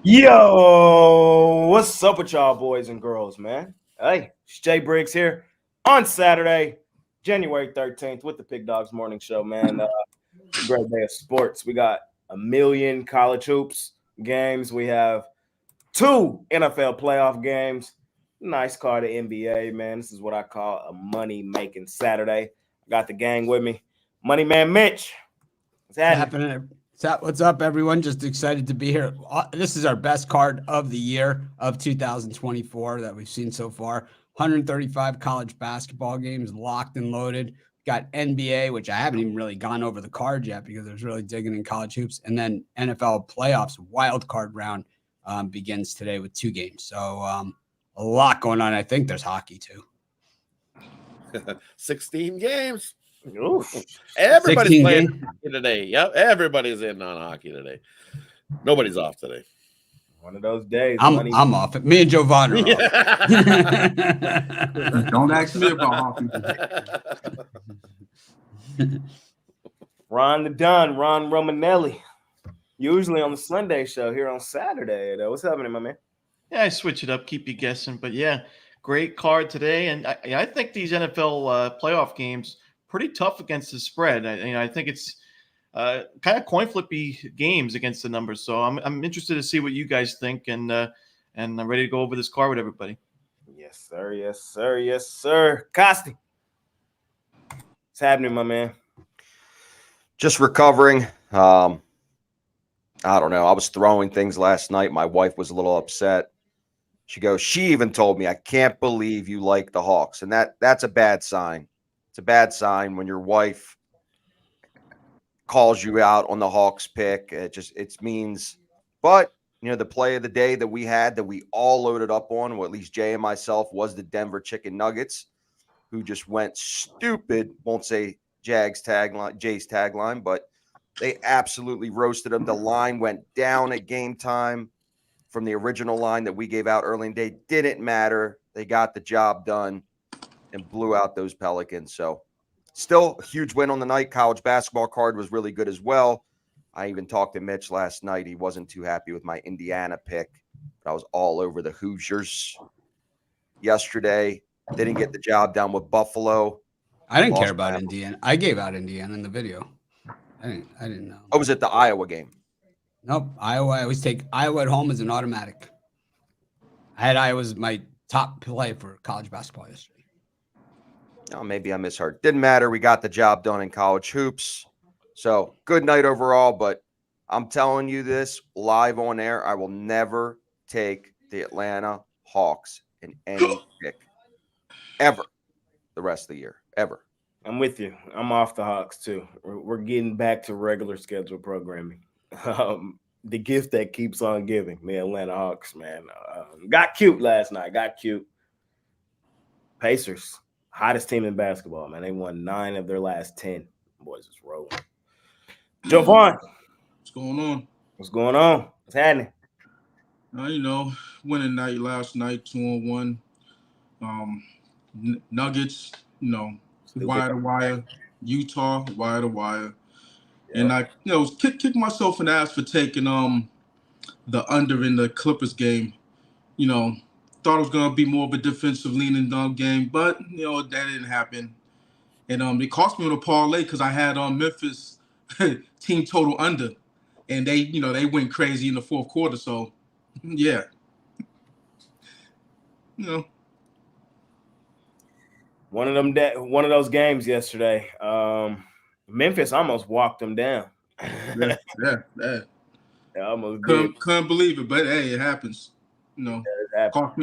Yo, what's up with y'all boys and girls, man? Hey, it's Jay Briggs here on Saturday, January 13th with the Pig Dogs Morning Show, man. It's a great day of sports. We got a million college hoops games. We have two NFL playoff games. Nice card of NBA, man. This is what I call a money-making Saturday. I got the gang with me. Money Man Mitch. What's happening? What's up, everyone? Just excited to be here. This is our best card of the year of 2024 that we've seen so far. 135 college basketball games locked and loaded. Got NBA, which I haven't even really gone over the card yet because I was really digging in college hoops. And then NFL playoffs wild card round begins today with two games. So a lot going on. I think there's hockey too. 16 games. Oof. Everybody's playing hockey today. Yep, everybody's in on hockey today. Nobody's off today. One of those days. I'm off. Me and Giovanni are off. Don't ask me about hockey. Ron the Don, Ron Romanelli. Usually on the Sunday show here on Saturday. What's happening, my man? Yeah, I switch it up, keep you guessing. But yeah, great card today. And I think these NFL playoff games pretty tough against the spread. I think it's kind of coin flippy games against the numbers. So I'm interested to see what you guys think, and I'm ready to go over this card with everybody. Yes, sir. Yes, sir. Yes, sir. Costi. What's happening, my man? Just recovering. I don't know. I was throwing things last night. My wife was a little upset. She even told me, I can't believe you like the Hawks. And that's a bad sign. It's a bad sign when your wife calls you out on the Hawks pick. It means, but the play of the day that we had that we all loaded up on, or at least Jay and myself, was the Denver Chicken Nuggets, who just went stupid. Won't say Jay's tagline, but they absolutely roasted them. The line went down at game time from the original line that we gave out early in the day. Didn't matter. They got the job done and blew out those Pelicans. So still a huge win on the night. College basketball card was really good as well. I even talked to Mitch last night. He wasn't too happy with my Indiana pick, but I was all over the Hoosiers yesterday. Didn't get the job done with Buffalo. I didn't care about Indiana. I gave out Indiana in the video. I didn't know. I was at the Iowa game. Nope. Iowa. I always take Iowa at home as an automatic. I had Iowa as my top play for college basketball yesterday. Oh, maybe I misheard. Didn't matter. We got the job done in college hoops. So good night overall. But I'm telling you this live on air. I will never take the Atlanta Hawks in any pick ever the rest of the year. Ever. I'm with you. I'm off the Hawks too. We're getting back to regular schedule programming. The gift that keeps on giving. The Atlanta Hawks, man. Got cute last night. Got cute. Pacers. Hottest team in basketball, man. They won 9 of their last 10. Boys is rolling. Jovan. What's going on? What's going on? What's happening? Winning night last night, 2-1. Nuggets, wire to wire. Utah, wire to wire. Yep. And I, kick myself in the ass for taking the under in the Clippers game. Thought it was going to be more of a defensive leaning game, but, that didn't happen. And it cost me on a parlay because I had Memphis team total under. And they went crazy in the fourth quarter. So, yeah. One of those games yesterday. Memphis almost walked them down. Yeah. Almost couldn't believe it, but hey, it happens.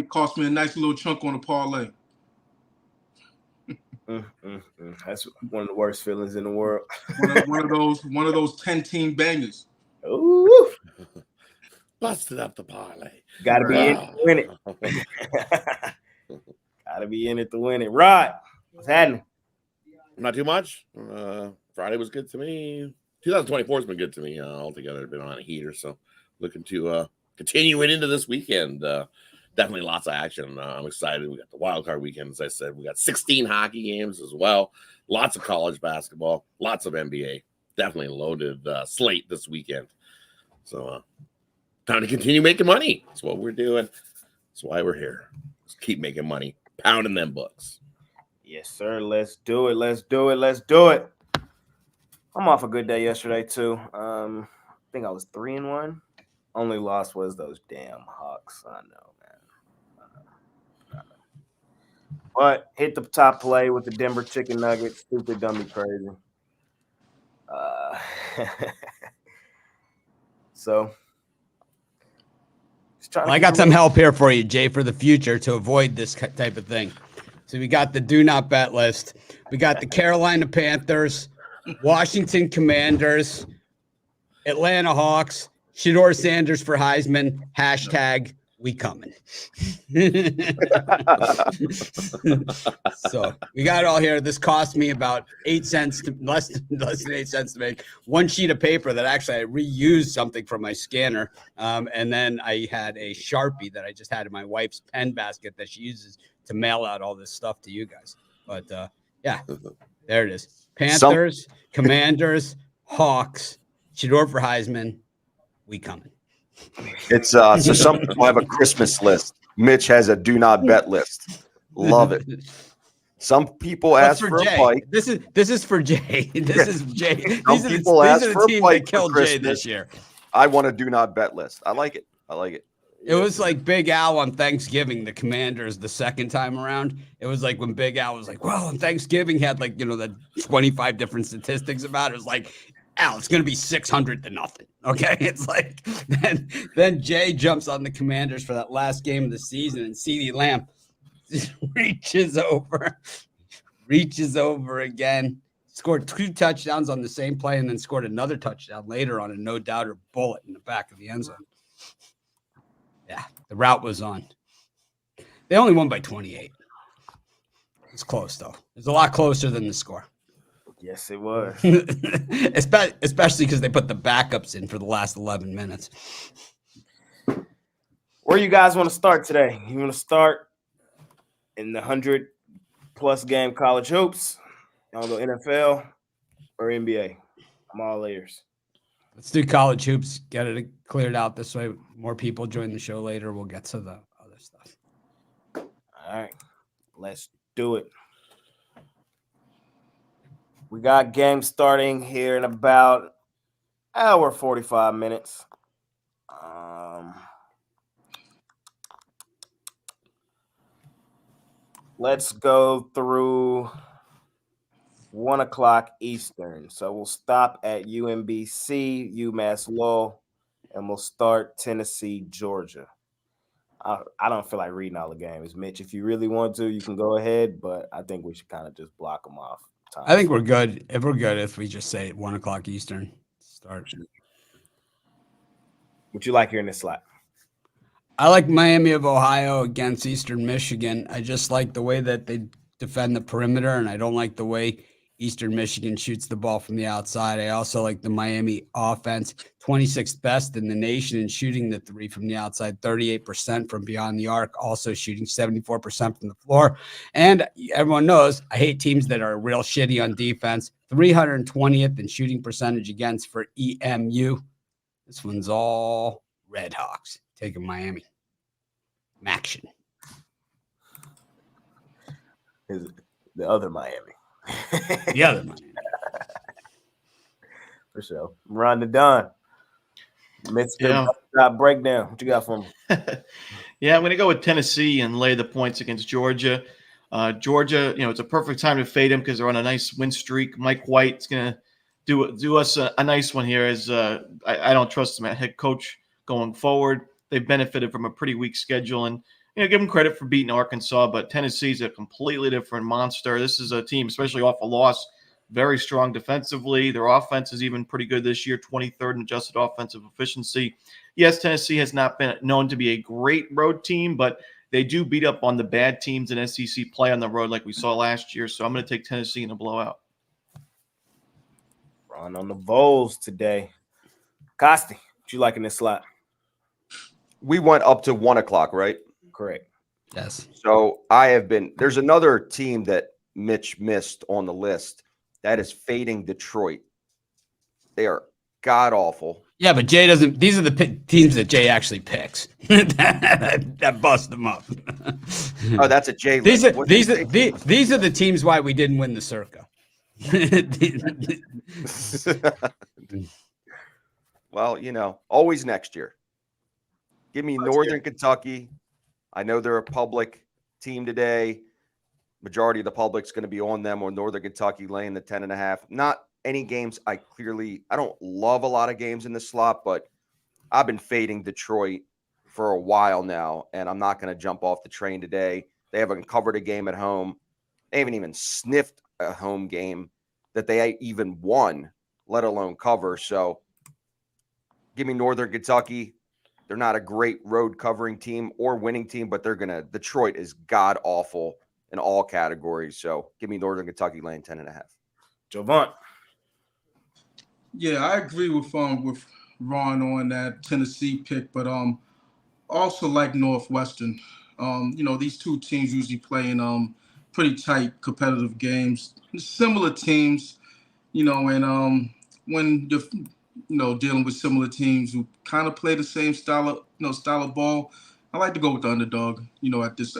Cost me a nice little chunk on a parlay. That's one of the worst feelings in the world. one of those 10-team bangers. Ooh, busted up the parlay. Got to be in it to win it. Got to be in it to win it. Rod, what's happening? Not too much. Friday was good to me. 2024 has been good to me altogether. Been on a heater, so looking to continue it into this weekend. Definitely lots of action. I'm excited. We got the wild card weekend, as I said. We got 16 hockey games as well. Lots of college basketball. Lots of NBA. Definitely loaded slate this weekend. So Time to continue making money. That's what we're doing. That's why we're here. Let's keep making money, pounding them books. Yes, sir. Let's do it. Let's do it. Let's do it. I'm off a good day yesterday too. I think I was 3-1. Only loss was those damn Hawks. I know, man. But hit the top play with the Denver Chicken Nuggets. Stupid, dummy, crazy. So, Well, I got some help here for you, Jay, for the future to avoid this type of thing. So we got the do not bet list. We got the Carolina Panthers, Washington Commanders, Atlanta Hawks, Shedeur Sanders for Heisman, hashtag we coming. So we got it all here. This cost me about 8 cents, less than 8 cents to make. One sheet of paper that actually I reused something from my scanner. And then I had a Sharpie that I just had in my wife's pen basket that she uses to mail out all this stuff to you guys. But yeah, there it is. Panthers, Commanders, Hawks, Shedeur for Heisman, we coming. It's so some people have a Christmas list. Mitch has a do not bet list. Love it. Some people ask for Jay. a bike. This is for Jay. This is Jay. These are the teams that killed Jay this year. I want a do not bet list. I like it. I like it. It was like Big Al on Thanksgiving, the Commanders the second time around. It was like when Big Al was like, well, on Thanksgiving had like, the 25 different statistics about it. It was like, Al, it's going to be 600 to nothing. Okay. It's like, then Jay jumps on the Commanders for that last game of the season, and CeeDee Lamb reaches over again, scored 2 touchdowns on the same play, and then scored another touchdown later on a no-doubter bullet in the back of the end zone. Yeah, the route was on. They only won by 28. It's close, though. It's a lot closer than the score. Yes, it was. Especially because they put the backups in for the last 11 minutes. Where you guys want to start today? You want to start in the 100-plus game college hoops, on the NFL, or NBA? I'm all ears. Let's do college hoops. Get it cleared out this way. More people join the show later. We'll get to the other stuff. All right, let's do it. We got games starting here in about hour 45 minutes. Let's go through 1 o'clock Eastern. So we'll stop at UMBC, UMass Lowell, and we'll start Tennessee, Georgia. I don't feel like reading all the games. Mitch, if you really want to, you can go ahead, but I think we should kind of just block them off. I think we're good. If we just say 1 o'clock Eastern start. What you like here in this slot? I like Miami of Ohio against Eastern Michigan. I just like the way that they defend the perimeter, and I don't like the way Eastern Michigan shoots the ball from the outside. I also like the Miami offense, 26th best in the nation in shooting the three from the outside, 38% from beyond the arc, also shooting 74% from the floor. And everyone knows I hate teams that are real shitty on defense. 320th in shooting percentage against for EMU. This one's all Red Hawks taking Miami. Action. Is the other Miami. The other Miami. For sure. Rhonda Dunn. Mr. Breakdown. What you got for me? Yeah, I'm going to go with Tennessee and lay the points against Georgia. Georgia, it's a perfect time to fade them because they're on a nice win streak. Mike White's going to do us a nice one here. As I don't trust him at head coach going forward. They've benefited from a pretty weak schedule, and give them credit for beating Arkansas, but Tennessee's a completely different monster. This is a team, especially off a loss, very strong defensively. Their offense is even pretty good this year, 23rd in adjusted offensive efficiency. Yes, Tennessee has not been known to be a great road team, but they do beat up on the bad teams in SEC play on the road like we saw last year. So I'm going to take Tennessee in a blowout. Ron on the Vols today. Costi, what you like in this slot? We went up to 1 o'clock, right? Correct. Yes. So there's another team that Mitch missed on the list that is fading Detroit. They are god awful. Yeah, but Jay doesn't. These are the teams that Jay actually picks that bust them up. Oh, that's a J These list. are these are these are the teams why we didn't win the Circa. Well, always next year. Give me Northern Kentucky. I know they're a public team today. Majority of the public's going to be on them, or Northern Kentucky laying the 10.5. Not any games I don't love a lot of games in this slot, but I've been fading Detroit for a while now, and I'm not going to jump off the train today. They haven't covered a game at home. They haven't even sniffed a home game that they even won, let alone cover. So give me Northern Kentucky. They're not a great road covering team or winning team, but Detroit is god awful in all categories. So give me Northern Kentucky laying 10.5. Jovant. Yeah, I agree with Ron on that Tennessee pick, but also like Northwestern. These two teams usually play in pretty tight competitive games. Similar teams, and when you're dealing with similar teams who kind of play the same style of ball, I like to go with the underdog, at this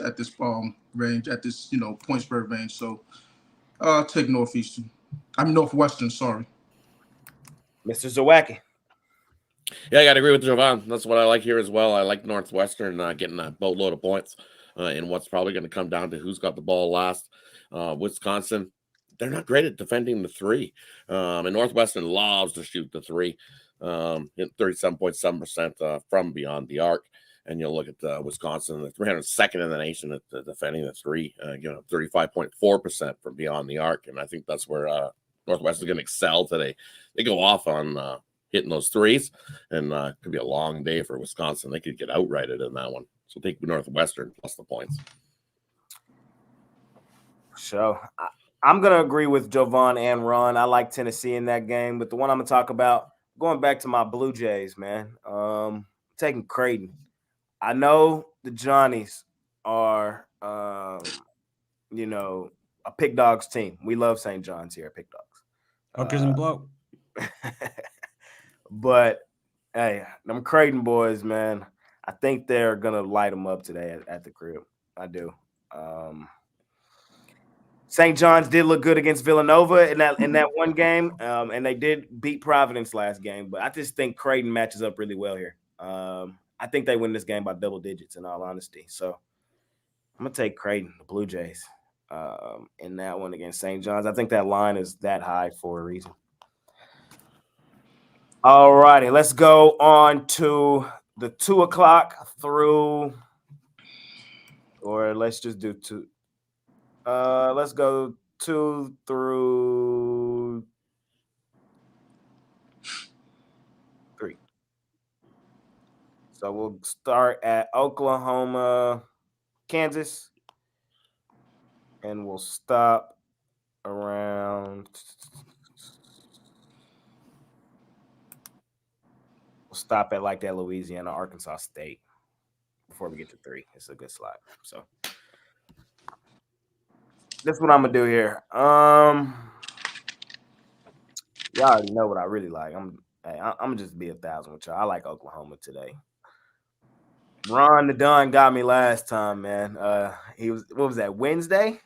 range, at this point spread range. So I'll take Northwestern, sorry. Mr. Zawacki. Yeah, I got to agree with Jovan. That's what I like here as well. I like Northwestern getting a boatload of points in what's probably going to come down to who's got the ball last. Wisconsin, they're not great at defending the three. And Northwestern loves to shoot the three, 37.7% from beyond the arc. And you'll look at Wisconsin, the 302nd in the nation at defending the three, 35.4% from beyond the arc. And I think that's where Northwestern is going to excel today. They go off on hitting those threes, and could be a long day for Wisconsin. They could get outrighted in that one. So take Northwestern plus the points. So I'm going to agree with Jovan and Ron. I like Tennessee in that game, but the one I'm going to talk about, going back to my Blue Jays, man, taking Creighton. I know the Johnnies are, a Pick Dogs team. We love St. John's here at Pick Dogs. Hookers and blow. But, hey, them Creighton boys, man, I think they're going to light them up today at the crib. I do. St. John's did look good against Villanova in that one game, and they did beat Providence last game. But I just think Creighton matches up really well here. I think they win this game by double digits, in all honesty. So I'm going to take Creighton, the Blue Jays, in that one against St. John's. I think that line is that high for a reason. All righty, let's go on to the 2 o'clock through, or let's just do 2. Let's go 2 through 3. So we'll start at Oklahoma, Kansas, and we'll stop around. We'll stop at like that Louisiana, Arkansas State before we get to 3. It's a good slot. So that's what I'm gonna do here. Y'all already know what I really like. I'm gonna just be 1,000 with y'all. I like Oklahoma today. Ron the Don got me last time, man. He was, what was that, Wednesday?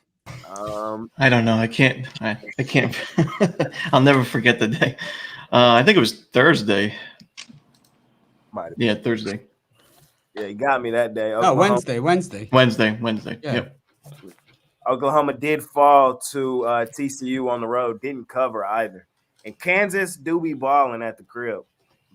I don't know. I can't. I'll never forget the day. I think it was Thursday. Yeah, Thursday. Yeah, he got me that day. Oklahoma. Wednesday. Yeah. Yep. Oklahoma did fall to TCU on the road. Didn't cover either. And Kansas do be balling at the crib.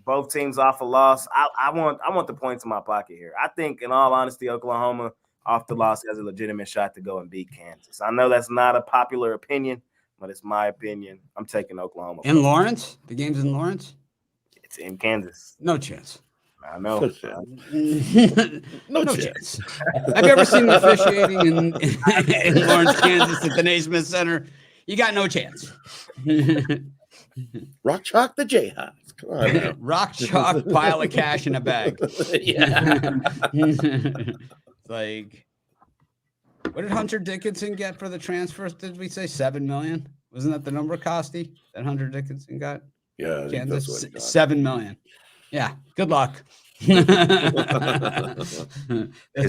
Both teams off a loss. I want the points in my pocket here. I think, in all honesty, Oklahoma off the loss has a legitimate shot to go and beat Kansas. I know that's not a popular opinion, but it's my opinion. I'm taking Oklahoma. In Lawrence? The game's in Lawrence? It's in Kansas. No chance. I know. No chance. Have you ever seen the officiating in Lawrence, Kansas at the Naismith Center? You got no chance. Rock chalk the Jayhawks. Come on now. Rock chalk, pile of cash in a bag. Yeah. Like, what did Hunter Dickinson get for the transfers? Did we say $7 million? Wasn't that the number, Costi, that Hunter Dickinson got? Yeah. Kansas, $7 million. Yeah. Good luck. His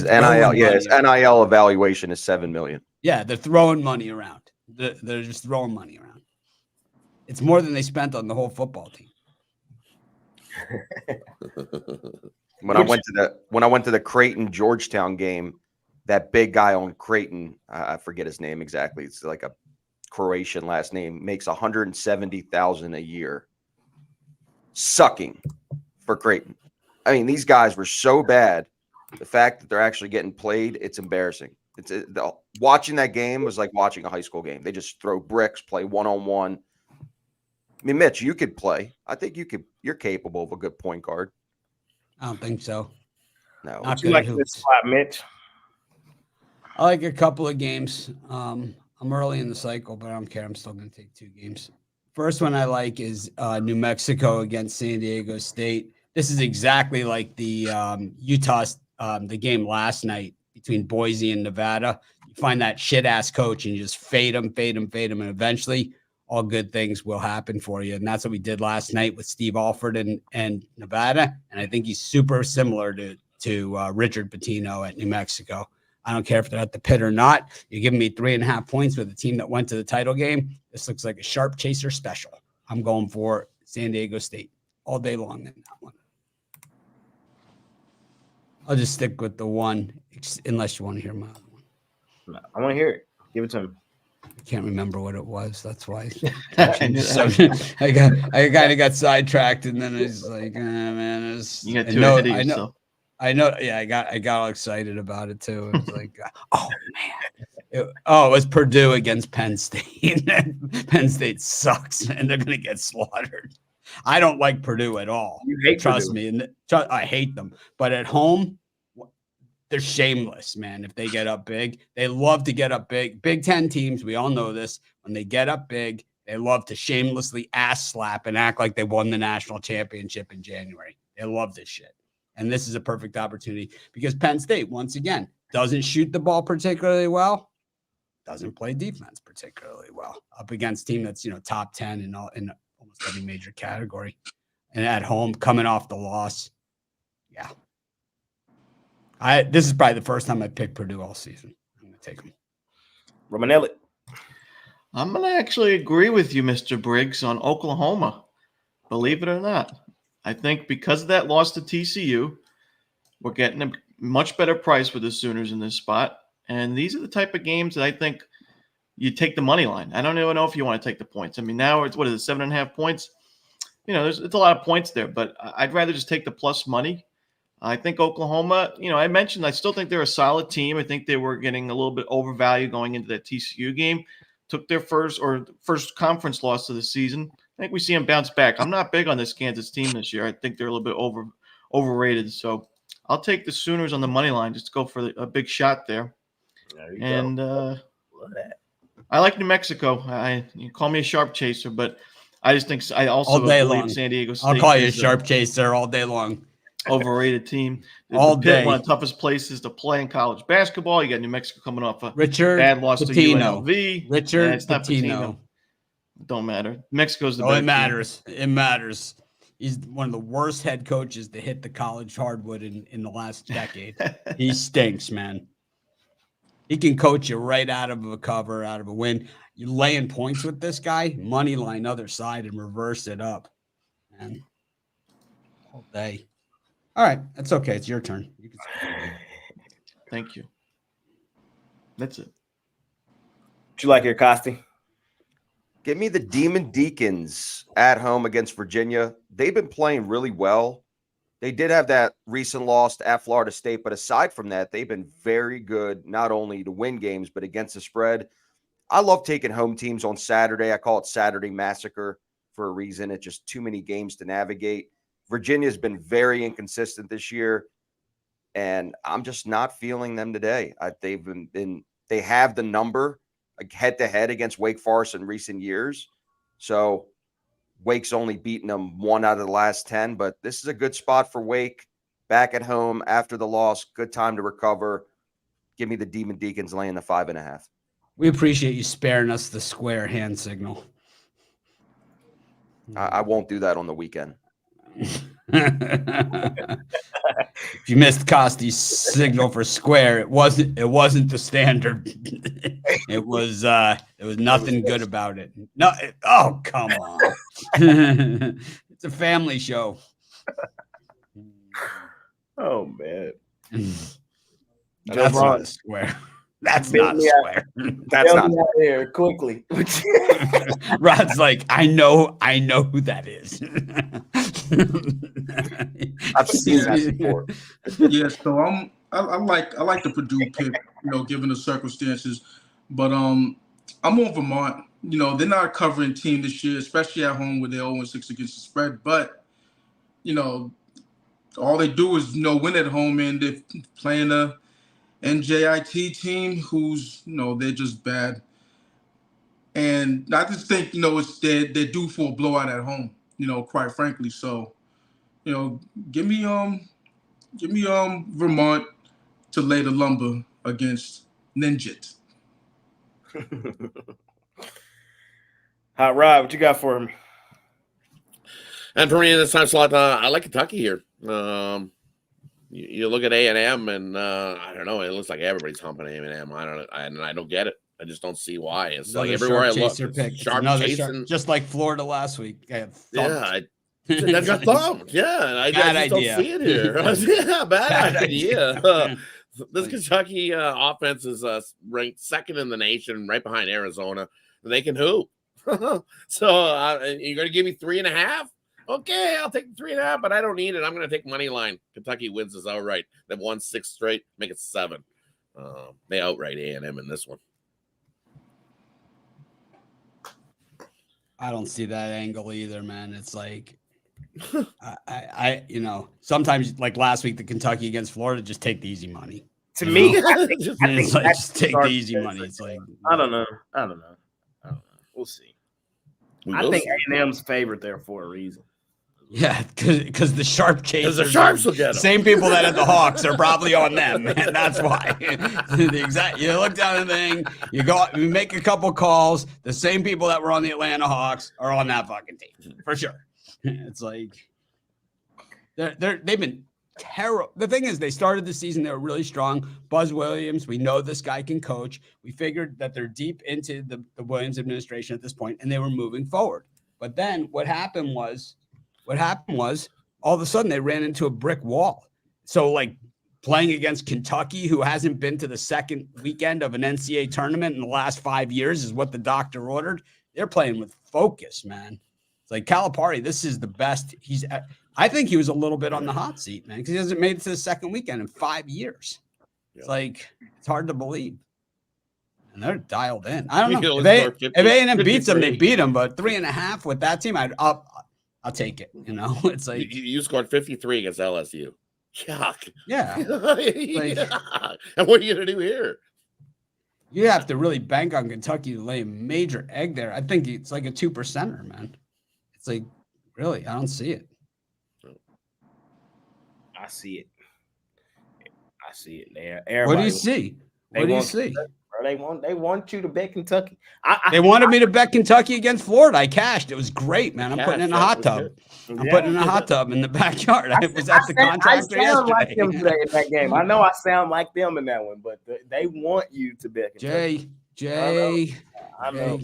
NIL, his NIL evaluation is $7 million. Yeah, they're throwing money around. They're just throwing money around. It's more than they spent on the whole football team. When I went to the Creighton Georgetown game, that big guy on Creighton, I forget his name exactly. It's like a Croatian last name, makes $170,000 a year, sucking for Creighton. I mean, these guys were so bad. The fact that they're actually getting played, it's embarrassing. Watching that game was like watching a high school game. They just throw bricks, play one-on-one. I mean, Mitch, you could play. I think you could. You're capable of a good point guard. I don't think so. No. Not You good like at this hoops. spot, Mitch? I like a couple of games. I'm early in the cycle, but I don't care. I'm still going to take 2 games. First one I like is New Mexico against San Diego State. This is exactly like the Utah, the game last night between Boise and Nevada. You find that shit-ass coach and you just fade him, and eventually all good things will happen for you. And that's what we did last night with Steve Alford and Nevada. And I think he's super similar to Richard Pitino at New Mexico. I don't care if they're at the pit or not. You're giving me 3.5 points with a team that went to the title game. This looks like a sharp chaser special. I'm going for San Diego State all day long in that one. I'll just stick with the one, unless you want to hear my other one. No, I want to hear it. Give it to me. I can't remember what it was. That's why I kind of got sidetracked, and then it's like, man, you got too ahead of yourself. I know. Yeah, I got all excited about it too. It was like, oh man, it was Purdue against Penn State. Penn State sucks, and they're gonna get slaughtered. I don't like Purdue at all. You hate Trust Purdue. me, and I hate them. But at home, they're shameless, man. If they get up big, they love to get up big. Big Ten teams, we all know this. When they get up big, they love to shamelessly ass slap and act like they won the national championship in January. They love this shit. And this is a perfect opportunity because Penn State, once again, doesn't shoot the ball particularly well, doesn't play defense particularly well up against a team that's, top 10 in almost every major category. And at home, coming off the loss, yeah. This is probably the first time I picked Purdue all season. I'm going to take them. Romanelli. I'm going to actually agree with you, Mr. Briggs, on Oklahoma. Believe it or not. I think because of that loss to TCU, we're getting a much better price with the Sooners in this spot. And these are the type of games that I think you take the money line. I don't even know if you want to take the points. I mean, now it's, 7.5 points? It's a lot of points there, but I'd rather just take the plus money. I think Oklahoma, I mentioned I still think they're a solid team. I think they were getting a little bit overvalued going into that TCU game. Took their first conference loss of the season. I think we see them bounce back. I'm not big on this Kansas team this year. I think they're a little bit overrated. So I'll take the Sooners on the money line. Just go for a big shot there. There you and go. Love that. I like New Mexico. You call me a sharp chaser, but I just think I also believe San Diego State. I'll call you a sharp chaser all day long. Overrated team. All day. One of the toughest places to play in college basketball. You got New Mexico coming off a bad loss to Pitino. UNLV. Richard it's not Pitino. Don't matter. Mexico's the better it matters. Team. It matters. He's one of the worst head coaches to hit the college hardwood in the last decade. He stinks, man. He can coach you right out of a cover, out of a win. You're laying points with this guy, money line other side and reverse it up. Man. All day. All right. That's okay. It's your turn. You can Thank you. That's it. What you like here, Costi? Give me the Demon Deacons at home against Virginia. They've been playing really well. They did have that recent loss at Florida State, but aside from that, they've been very good, not only to win games, but against the spread. I love taking home teams on Saturday. I call it Saturday Massacre for a reason. It's just too many games to navigate. Virginia's been very inconsistent this year, and I'm just not feeling them today. They have the number head-to-head against Wake Forest in recent years. So Wake's only beaten them 1 out of the last 10, but this is a good spot for Wake. Back at home after the loss, good time to recover. Give me the Demon Deacons laying the 5.5. We appreciate you sparing us the square hand signal. I won't do that on the weekend. If you missed Costy's signal for square, it wasn't the standard. It was nothing good about it. No, oh come on. It's a family show. Oh man. That's Ron, not a square. That's bail not a me out. square. That's Bail not. me out here quickly. Rod's like, I know who that is. I've seen that before. Yeah, so I like the Purdue pick, given the circumstances, but I'm on Vermont. They're not a covering team this year, especially at home where they're 0-6 against the spread. But all they do is win at home, and they're playing a NJIT team who's they're just bad. And I just think it's they're due for a blowout at home. Quite frankly. So give me Vermont to lay the lumber against Ninjit. Hot Rod, what you got for me? And for me in this time slot, I like Kentucky here. You look at A&M, and I don't know. It looks like everybody's humping A&M. I don't get it. I just don't see why. It's Another like everywhere I look, pick. sharp chasing. Just like Florida last week. That got thumped. Yeah, I just don't see it here. Yeah, bad idea. This Kentucky offense is ranked second in the nation, right behind Arizona. They can hoop. So you're going to give me 3.5? Okay, I'll take 3.5, but I don't need it. I'm going to take money line. Kentucky wins this outright. They've won 6 straight. Make it 7. They outright A&M in this one. I don't see that angle either, man. It's like I sometimes like last week the Kentucky against Florida, just take the easy money. To me, I think it's like just take the easy money. It's like I don't know. We'll see. I think A&M's favorite there for a reason. Yeah, because the sharp chasers, the sharps will get them. Same people that had the Hawks are probably on them, man. That's why. You look down the thing, you make a couple calls. The same people that were on the Atlanta Hawks are on that fucking team for sure. It's like they've been terrible. The thing is, they started the season, they were really strong. Buzz Williams, we know this guy can coach. We figured that they're deep into the Williams administration at this point, and they were moving forward. But then what happened was all of a sudden they ran into a brick wall. So like playing against Kentucky, who hasn't been to the second weekend of an NCAA tournament in the last 5 years, is what the doctor ordered. They're playing with focus, man. It's like Calipari, this is the best. I think he was a little bit on the hot seat, man, because he hasn't made it to the second weekend in 5 years. It's like, it's hard to believe. And they're dialed in. I don't know. If A&M beats them, they beat them. But 3.5 with that team, I'll take it. It's like you scored 53 against LSU. Yuck. Yeah. And what are you gonna do here? You have to really bank on Kentucky to lay a major egg there. I think it's like a 2%er, man. It's like, really, I don't see it. I see it. What do you see? What do you see? They want you to bet Kentucky. They wanted me to bet Kentucky against Florida. I cashed. It was great, man. I'm putting in a hot tub. I'm putting in a hot tub in the backyard. I was at the contractor yesterday. I sound like them today in that game. I know I sound like them in that one, but they want you to bet Kentucky. Jay. I know.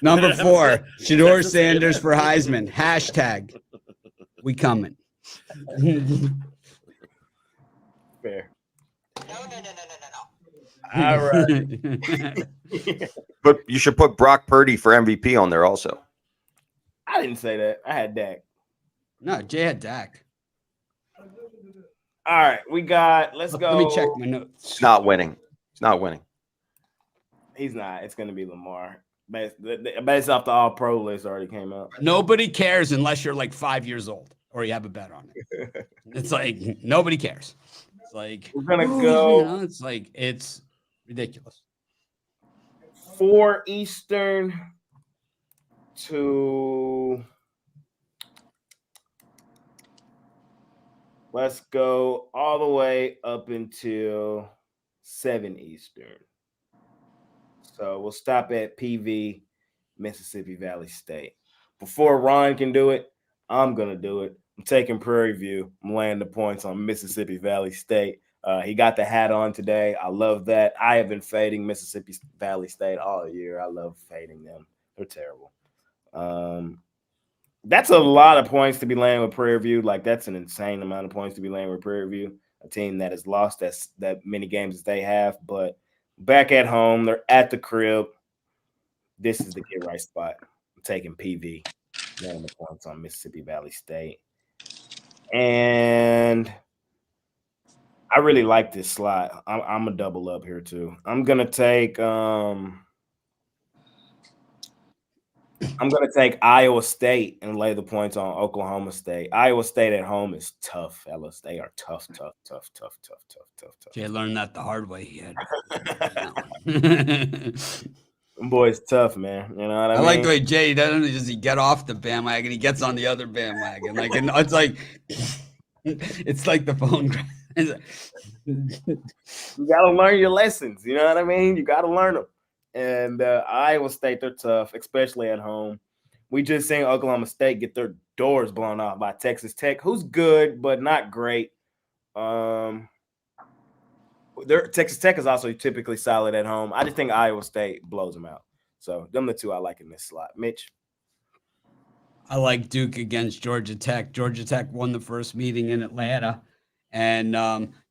Number 4, Shedeur Sanders for Heisman. # we coming. Fair. No. All right. But you should put Brock Purdy for MVP on there also. I didn't say that. I had Dak. No, Jay had Dak. All right, we got. Let's go. Let me check my notes. It's not winning. He's not. It's going to be Lamar. Based off the All-Pro list already came out. Nobody cares unless you're like 5 years old or you have a bet on it. It's like nobody cares. It's like we're gonna go. It's like it's ridiculous. 4 Eastern to. Let's go all the way up until 7 Eastern. So we'll stop at PV, Mississippi Valley State. before Ron can do it, I'm gonna do it. I'm taking Prairie View. I'm laying the points on Mississippi Valley State. He got the hat on today. I love that. I have been fading Mississippi Valley State all year. I love fading them. They're terrible. That's a lot of points to be laying with Prairie View. Like, that's an insane amount of points to be laying with Prairie View, a team that has lost that many games as they have. But back at home, they're at the crib. This is the get right spot. I'm taking PV, laying the points on Mississippi Valley State. And I really like this slot. I'm a double up here too. I'm gonna take Iowa State and lay the points on Oklahoma State. Iowa State at home is tough, fellas. They are tough. Jay learned that the hard way. He had. Them boys tough, man. You know what I mean? Like the way Jay doesn't just he get off the bandwagon, he gets on the other bandwagon. Like, and it's like the phone. You gotta learn your lessons. You know what I mean? You gotta learn them. And Iowa State, they're tough, especially at home. We just seen Oklahoma State get their doors blown off by Texas Tech, who's good but not great. Texas Tech is also typically solid at home. I just think Iowa State blows them out. So them the two I like in this slot. Mitch? I like Duke against Georgia Tech. Georgia Tech won the first meeting in Atlanta. And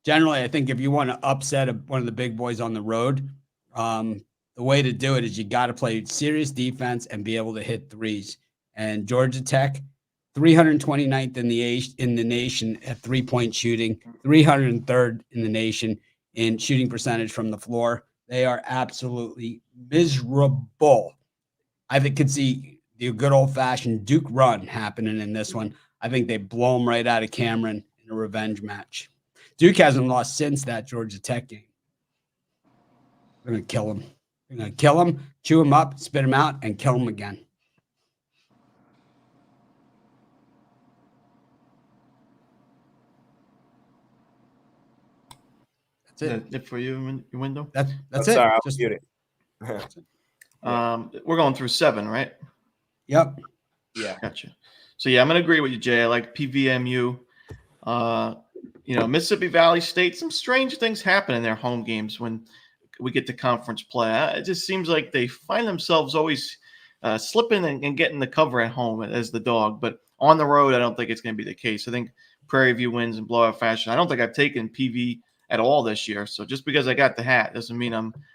generally, I think if you want to upset one of the big boys on the road, the way to do it is you got to play serious defense and be able to hit threes. And Georgia Tech, 329th in the nation at three-point shooting, 303rd in the nation in shooting percentage from the floor. They are absolutely miserable. I think could see the good old-fashioned Duke run happening in this one. I think they blow them right out of Cameron in a revenge match. Duke hasn't lost since that Georgia Tech game. We're going to kill them. We're going to kill them, chew them up, spit them out, and kill them again. That's it. That's it for you in your window? That's it. Sorry, I was muted. We're going through 7, right? Yep. Yeah. Gotcha. So, yeah, I'm going to agree with you, Jay. I like PVMU. Mississippi Valley State, some strange things happen in their home games when we get to conference play. It just seems like they find themselves always slipping and getting the cover at home as the dog. But on the road, I don't think it's going to be the case. I think Prairie View wins in blowout fashion. I don't think I've taken PV at all this year. So just because I got the hat doesn't mean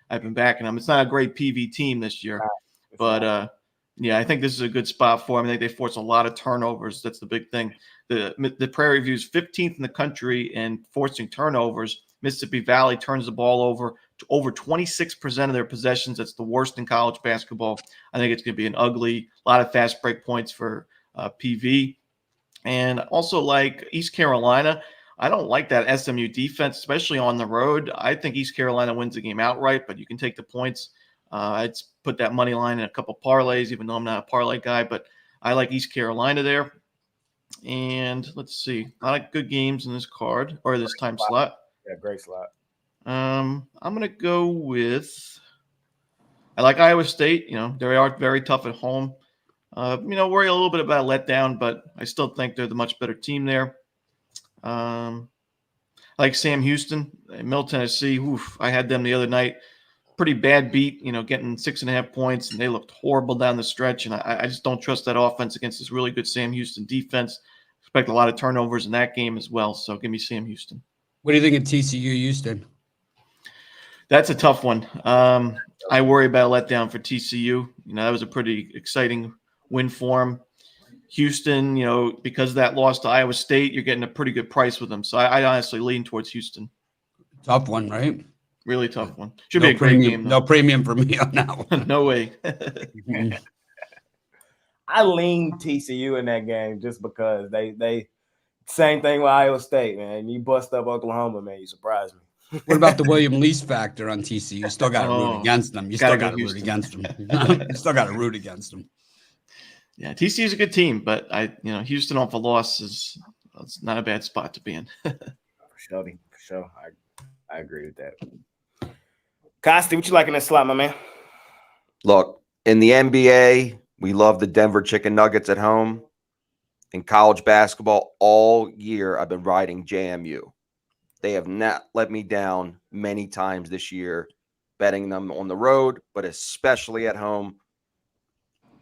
I've been backing them. It's not a great PV team this year. But, I think this is a good spot for them. I think they force a lot of turnovers. That's the big thing. The Prairie View is 15th in the country in forcing turnovers. Mississippi Valley turns the ball over 26% of their possessions. That's the worst in college basketball. I think it's going to be an ugly, lot of fast break points for PV. And also like East Carolina, I don't like that SMU defense, especially on the road. I think East Carolina wins the game outright, but you can take the points. I'd put that money line in a couple parlays, even though I'm not a parlay guy, but I like East Carolina there. And let's see, a lot of good games in this card or this time slot. Yeah, great slot. I'm going to go with I like Iowa State. They are very tough at home. Worry a little bit about a letdown, but I still think they're the much better team there. I like Sam Houston, Middle Tennessee. Oof, I had them the other night. Pretty bad beat, getting 6.5 points, and they looked horrible down the stretch. And I just don't trust that offense against this really good Sam Houston defense. Expect a lot of turnovers in that game as well. So give me Sam Houston. What do you think of TCU Houston? That's a tough one. I worry about a letdown for TCU. That was a pretty exciting win for them. Houston, because of that loss to Iowa State, you're getting a pretty good price with them. So I honestly lean towards Houston. Tough one, right? Really tough one. Should be a great game, though. No premium for me on that one. No way. I lean TCU in that game just because they same thing with Iowa State, man. You bust up Oklahoma, man. You surprised me. What about the William Lease factor on TCU? You still got to root against them. You still got to root against them. You still got to root against them. Yeah, TCU is a good team, but Houston off a loss it's not a bad spot to be in. For sure. I agree with that. Costi, what you like in that slot, my man? Look, in the NBA, We love the Denver Chicken Nuggets at home. In college basketball all year, I've been riding JMU. They have not let me down many times this year, betting them on the road, but especially at home.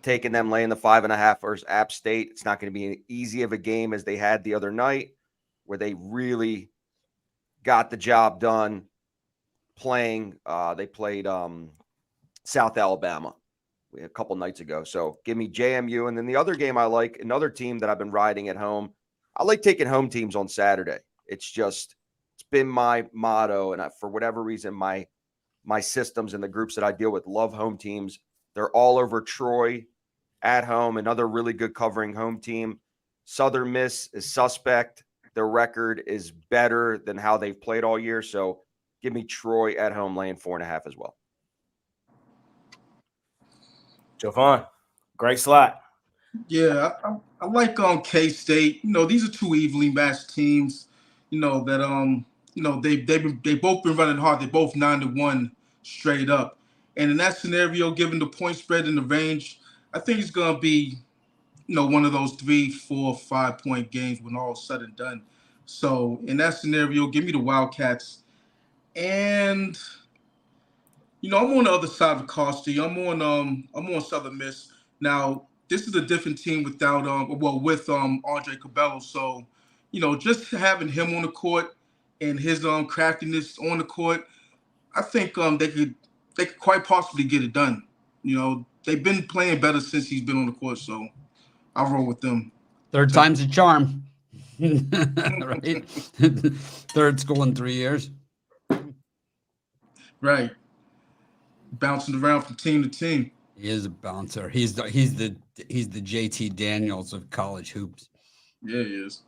Taking them laying the 5.5 versus App State. It's not going to be as easy of a game as they had the other night, where they really got the job done playing. They played South Alabama a couple nights ago. So give me JMU. And then the other game I like, another team that I've been riding at home. I like taking home teams on Saturday. It's been my motto. And for whatever reason, my systems and the groups that I deal with love home teams. They're all over Troy at home, another really good covering home team. Southern Miss is suspect. Their record is better than how they've played all year. So give me Troy at home laying 4.5 as well. Javon, great slot. Yeah, I like K-State. These are two evenly matched teams. They both been running hard. They both 9-1 straight up. And in that scenario, given the point spread and the range, I think it's gonna be one of those 3, 4, 5 point games when all is said and done. So in that scenario, give me the Wildcats. And I'm on the other side of Costi. I'm on Southern Miss. Now, this is a different team without with Andre Cabello. So, just having him on the court and his craftiness on the court, I think they could quite possibly get it done. They've been playing better since he's been on the court, so I'll roll with them. Third time's a charm. Right? Third school in 3 years. Right. Bouncing around from team to team. He is a bouncer. He's the JT Daniels of college hoops. Yeah, he is.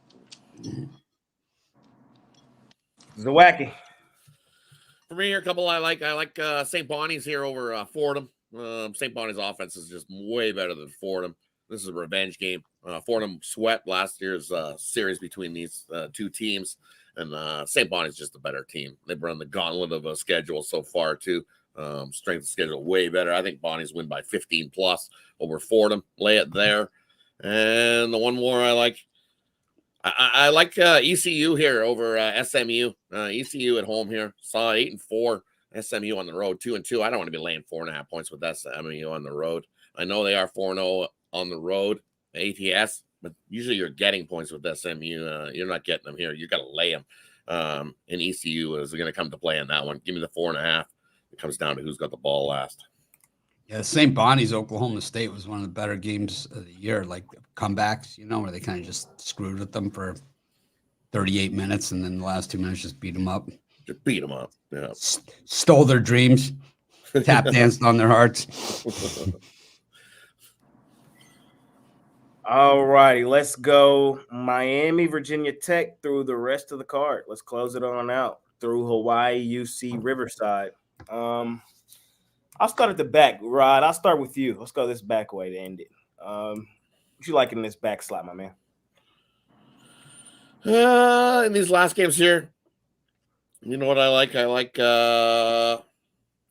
Zawacki. For me, here, a couple I like St. Bonnie's here over Fordham. St. Bonnie's offense is just way better than Fordham. This is a revenge game. Fordham swept last year's series between these two teams, and St. Bonnie's just a better team. They've run the gauntlet of a schedule so far, too. Strength of schedule way better. I think Bonnie's win by 15 plus over Fordham. Lay it there. And the one more I like, I like ECU here over SMU. ECU at home here. Saw 8-4. SMU on the road 2-2. I don't want to be laying 4.5 points with SMU on the road. I know they are 4-0 on the road, ATS, but usually you're getting points with SMU. You're not getting them here. You got to lay them. And ECU is going to come to play in that one. Give me the 4.5. It comes down to who's got the ball last. Yeah, St. Bonnie's Oklahoma State was one of the better games of the year, like comebacks, where they kind of just screwed with them for 38 minutes and then the last 2 minutes just beat them up. Just beat them up. Yeah. Stole their dreams, tap danced on their hearts. All righty, let's go Miami, Virginia Tech through the rest of the card. Let's close it on out through Hawaii, UC, Riverside. I'll start at the back, Rod. I'll start with you. Let's go this back way to end it. What you like in this back slot, my man? In these last games here, you know what I like? I like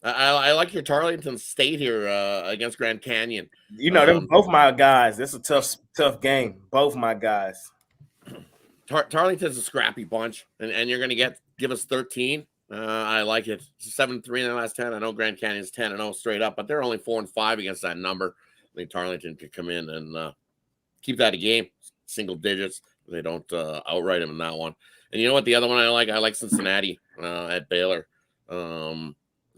I like your Tarleton State here against Grand Canyon. They're both my guys. This is a tough game. Both my guys. Tarleton's a scrappy bunch, and you're going to give us 13. I like it. 7-3 in the last 10. I know Grand Canyon's 10-0 straight up, but they're only 4-5 against that number. I think Tarleton could come in and keep that a game, single digits. They don't outright them in that one. And you know what? The other one I like Cincinnati at Baylor.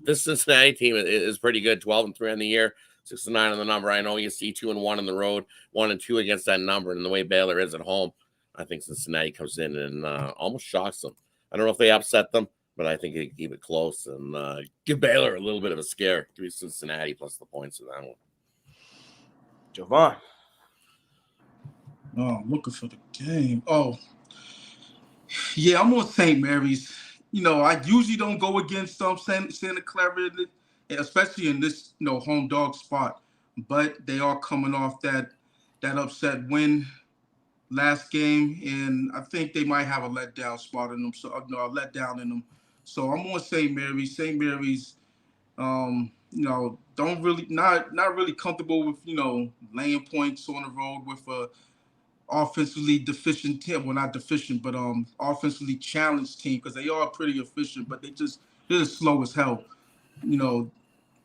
This Cincinnati team is pretty good. 12-3 on the year, 6-9 on the number. I know you see 2-1 on the road, 1-2 against that number, and the way Baylor is at home, I think Cincinnati comes in and almost shocks them. I don't know if they upset them, but I think they keep it close and give Baylor a little bit of a scare. Give me Cincinnati plus the points in that one. Javon. Oh, I'm looking for the game. Oh, yeah, I'm on St. Mary's. I usually don't go against Santa Clara, especially in this home dog spot. But they are coming off that upset win last game, and I think they might have a letdown spot in them. So a letdown in them. So I'm on St. Mary's. St. Mary's Don't really not really comfortable with laying points on the road with a offensively deficient team. Well, not deficient, but offensively challenged team, because they are pretty efficient, but they're just slow as hell.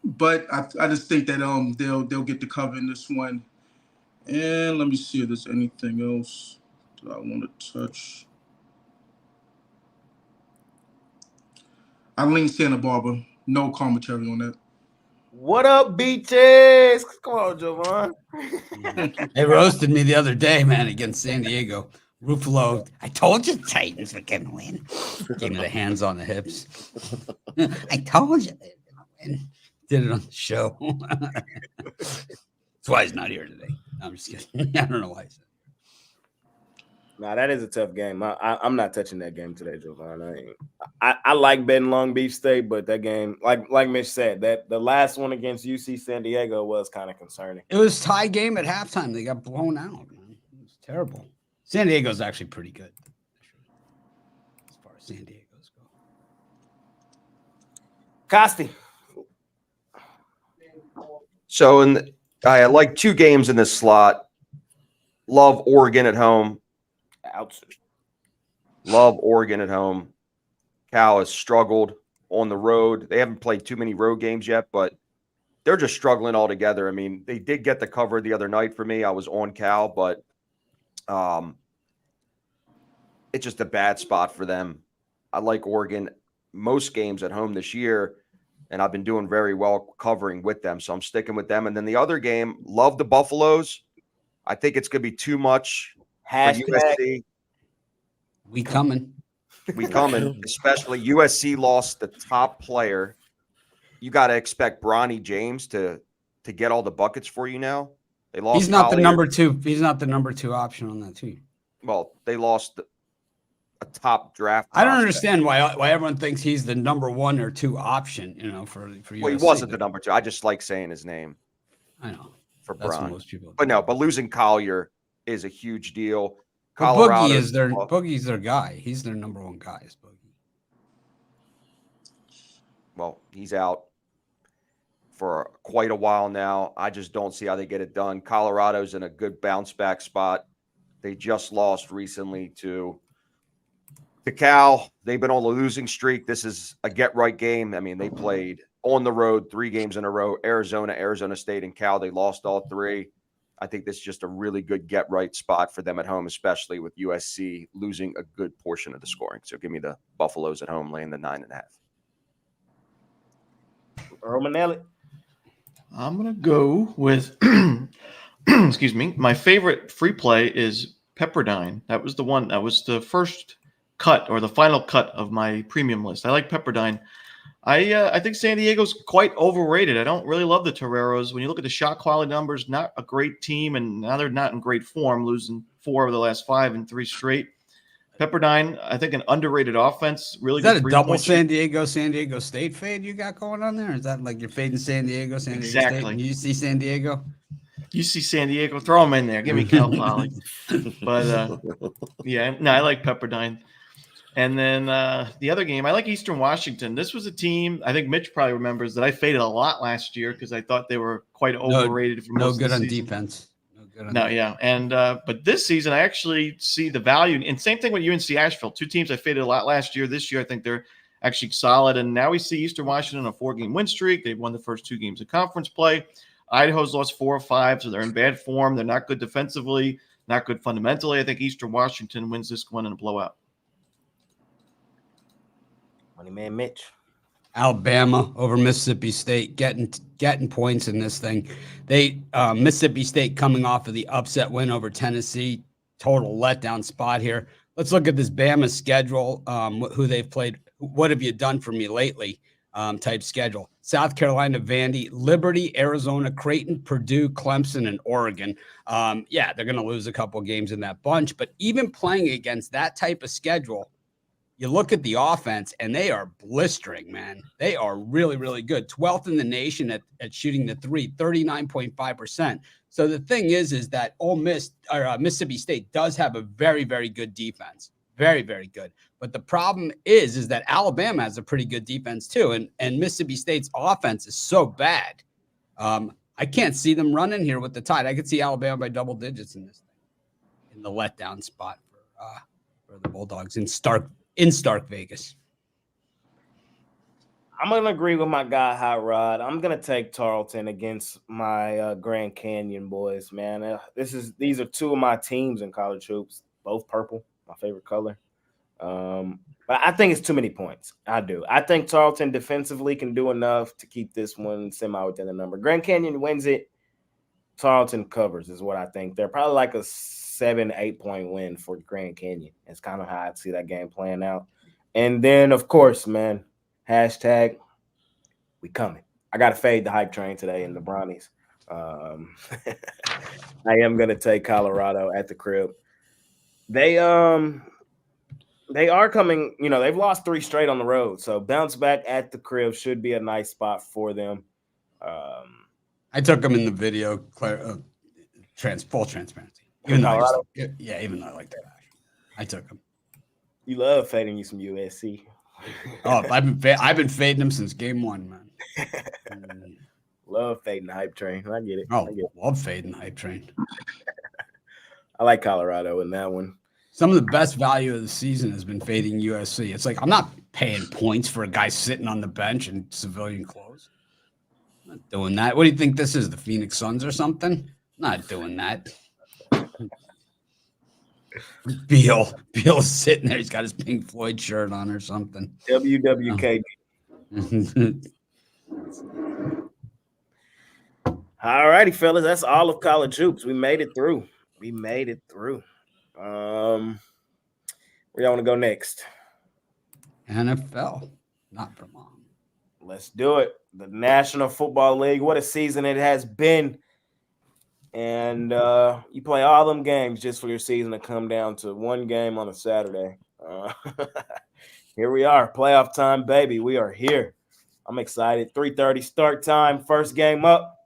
But I just think that they'll get the cover in this one. And let me see if there's anything else that I want to touch. I lean Santa Barbara. No commentary on that. What up, beaches? Come on, Jovan. They roasted me the other day, man, against San Diego. Ruffalo, I told you the Titans were going to win. Gave me the hands on the hips. I told you they were going to win. Did it on the show. That's why he's not here today. I'm just kidding. I don't know why he's not. Nah, that is a tough game. I'm not touching that game today, Jovan. I like betting Long Beach State, but that game, like Mitch said, that the last one against UC San Diego was kind of concerning. It was tie game at halftime. They got blown out, man. It was terrible. San Diego's actually pretty good as far as San Diego's go. Costi. So I like 2 games in this slot. Love Oregon at home. Ouch. Love Oregon at home. Cal has struggled on the road. They haven't played too many road games yet, but they're just struggling altogether. I mean, they did get the cover the other night for me. I was on Cal, but it's just a bad spot for them. I like Oregon most games at home this year, and I've been doing very well covering with them, so I'm sticking with them. And then the other game, love the Buffaloes. I think it's going to be too much for USC. We coming. We coming, especially USC lost the top player. You got to expect Bronny James to get all the buckets for you now. They lost. He's not the number 2. He's not the number 2 option on that team. Well, they lost a top draft. I don't understand why everyone thinks he's the number 1 or 2 option. For USC. Well, he wasn't the number 2. I just like saying his name. I know for that's Bron. Most people. But losing Collier is a huge deal. Boogie's their guy. He's their number 1 guy. Is Boogie. Well, he's out for quite a while now. I just don't see how they get it done. Colorado's in a good bounce back spot. They just lost recently to Cal. They've been on a losing streak. This is a get right game. I mean, they played on the road 3 games in a row. Arizona State, and Cal. They lost all 3. I think this is just a really good get right spot for them at home, especially with USC losing a good portion of the scoring. So give me the Buffaloes at home laying the 9.5. Earl Manelli. I'm going to go with, excuse me, my favorite free play is Pepperdine. That was the one, that was the first cut or the final cut of my premium list. I like Pepperdine. I think San Diego's quite overrated. I don't really love the Toreros. When you look at the shot quality numbers, not a great team, and now they're not in great form, losing 4 of the last 5 and 3 straight. Pepperdine, I think an underrated offense. Really, is that a double San Diego State fade you got going on there? Is that like you're fading San Diego State? And you see San Diego? You see San Diego, throw them in there. Give me Cal Poly. But yeah, no, I like Pepperdine. And then the other game, I like Eastern Washington. This was a team, I think Mitch probably remembers, that I faded a lot last year because I thought they were quite overrated. No good on defense. Yeah. And but this season, I actually see the value. And same thing with UNC Asheville. 2 teams I faded a lot last year. This year, I think they're actually solid. And now we see Eastern Washington on a 4-game win streak. They've won the first 2 games of conference play. Idaho's lost 4 or 5, so they're in bad form. They're not good defensively, not good fundamentally. I think Eastern Washington wins this one in a blowout. Money man Mitch. Alabama over Mississippi State, getting points in this thing. They Mississippi State coming off of the upset win over Tennessee. Total letdown spot here. Let's look at this Bama schedule. Who they've played. What have you done for me lately? Type schedule. South Carolina, Vandy, Liberty, Arizona, Creighton, Purdue, Clemson, and Oregon. Yeah, they're going to lose a couple games in that bunch, but even playing against that type of schedule, you look at the offense, and they are blistering, man. They are really, really good. 12th in the nation at shooting the 3, 39.5%. So the thing is that Ole Miss or Mississippi State does have a very, very good defense. Very, very good. But the problem is that Alabama has a pretty good defense too. And Mississippi State's offense is so bad. I can't see them running here with the Tide. I could see Alabama by double digits in this thing, in the letdown spot for the Bulldogs in Stark Vegas. I'm gonna agree with my guy Hot Rod. I'm gonna take Tarleton against my Grand Canyon boys, man. These are two of my teams in college hoops, both purple, my favorite color. But I think it's too many points. I do. I think Tarleton defensively can do enough to keep this one semi within the number. Grand Canyon wins it. Tarleton covers is what I think. They're probably like a 7-8 point win for Grand Canyon. It's kind of how I see that game playing out. And then, of course, man, hashtag we coming. I got to fade the hype train today in the Brownies. I am going to take Colorado at the crib. They are coming, they've lost 3 straight on the road. So bounce back at the crib should be a nice spot for them. I took them in the video, full transparency. Even though even though I like that. I took them. You love fading you some USC. Oh, I've been fading them since game 1, man. Love fading the hype train. I get it. Oh, love fading the hype train. I like Colorado in that one. Some of the best value of the season has been fading USC. It's like I'm not paying points for a guy sitting on the bench in civilian clothes. I'm not doing that. What do you think this is, the Phoenix Suns or something? Not doing that. Beal's sitting there. He's got his Pink Floyd shirt on or something. WWKD. All righty, fellas. That's all of college hoops. We made it through. Where y'all want to go next? NFL, not Vermont. Let's do it. The National Football League. What a season it has been. And you play all them games just for your season to come down to one game on a Saturday. Here we are. Playoff time, baby. We are here. I'm excited. 3:30 start time. First game up.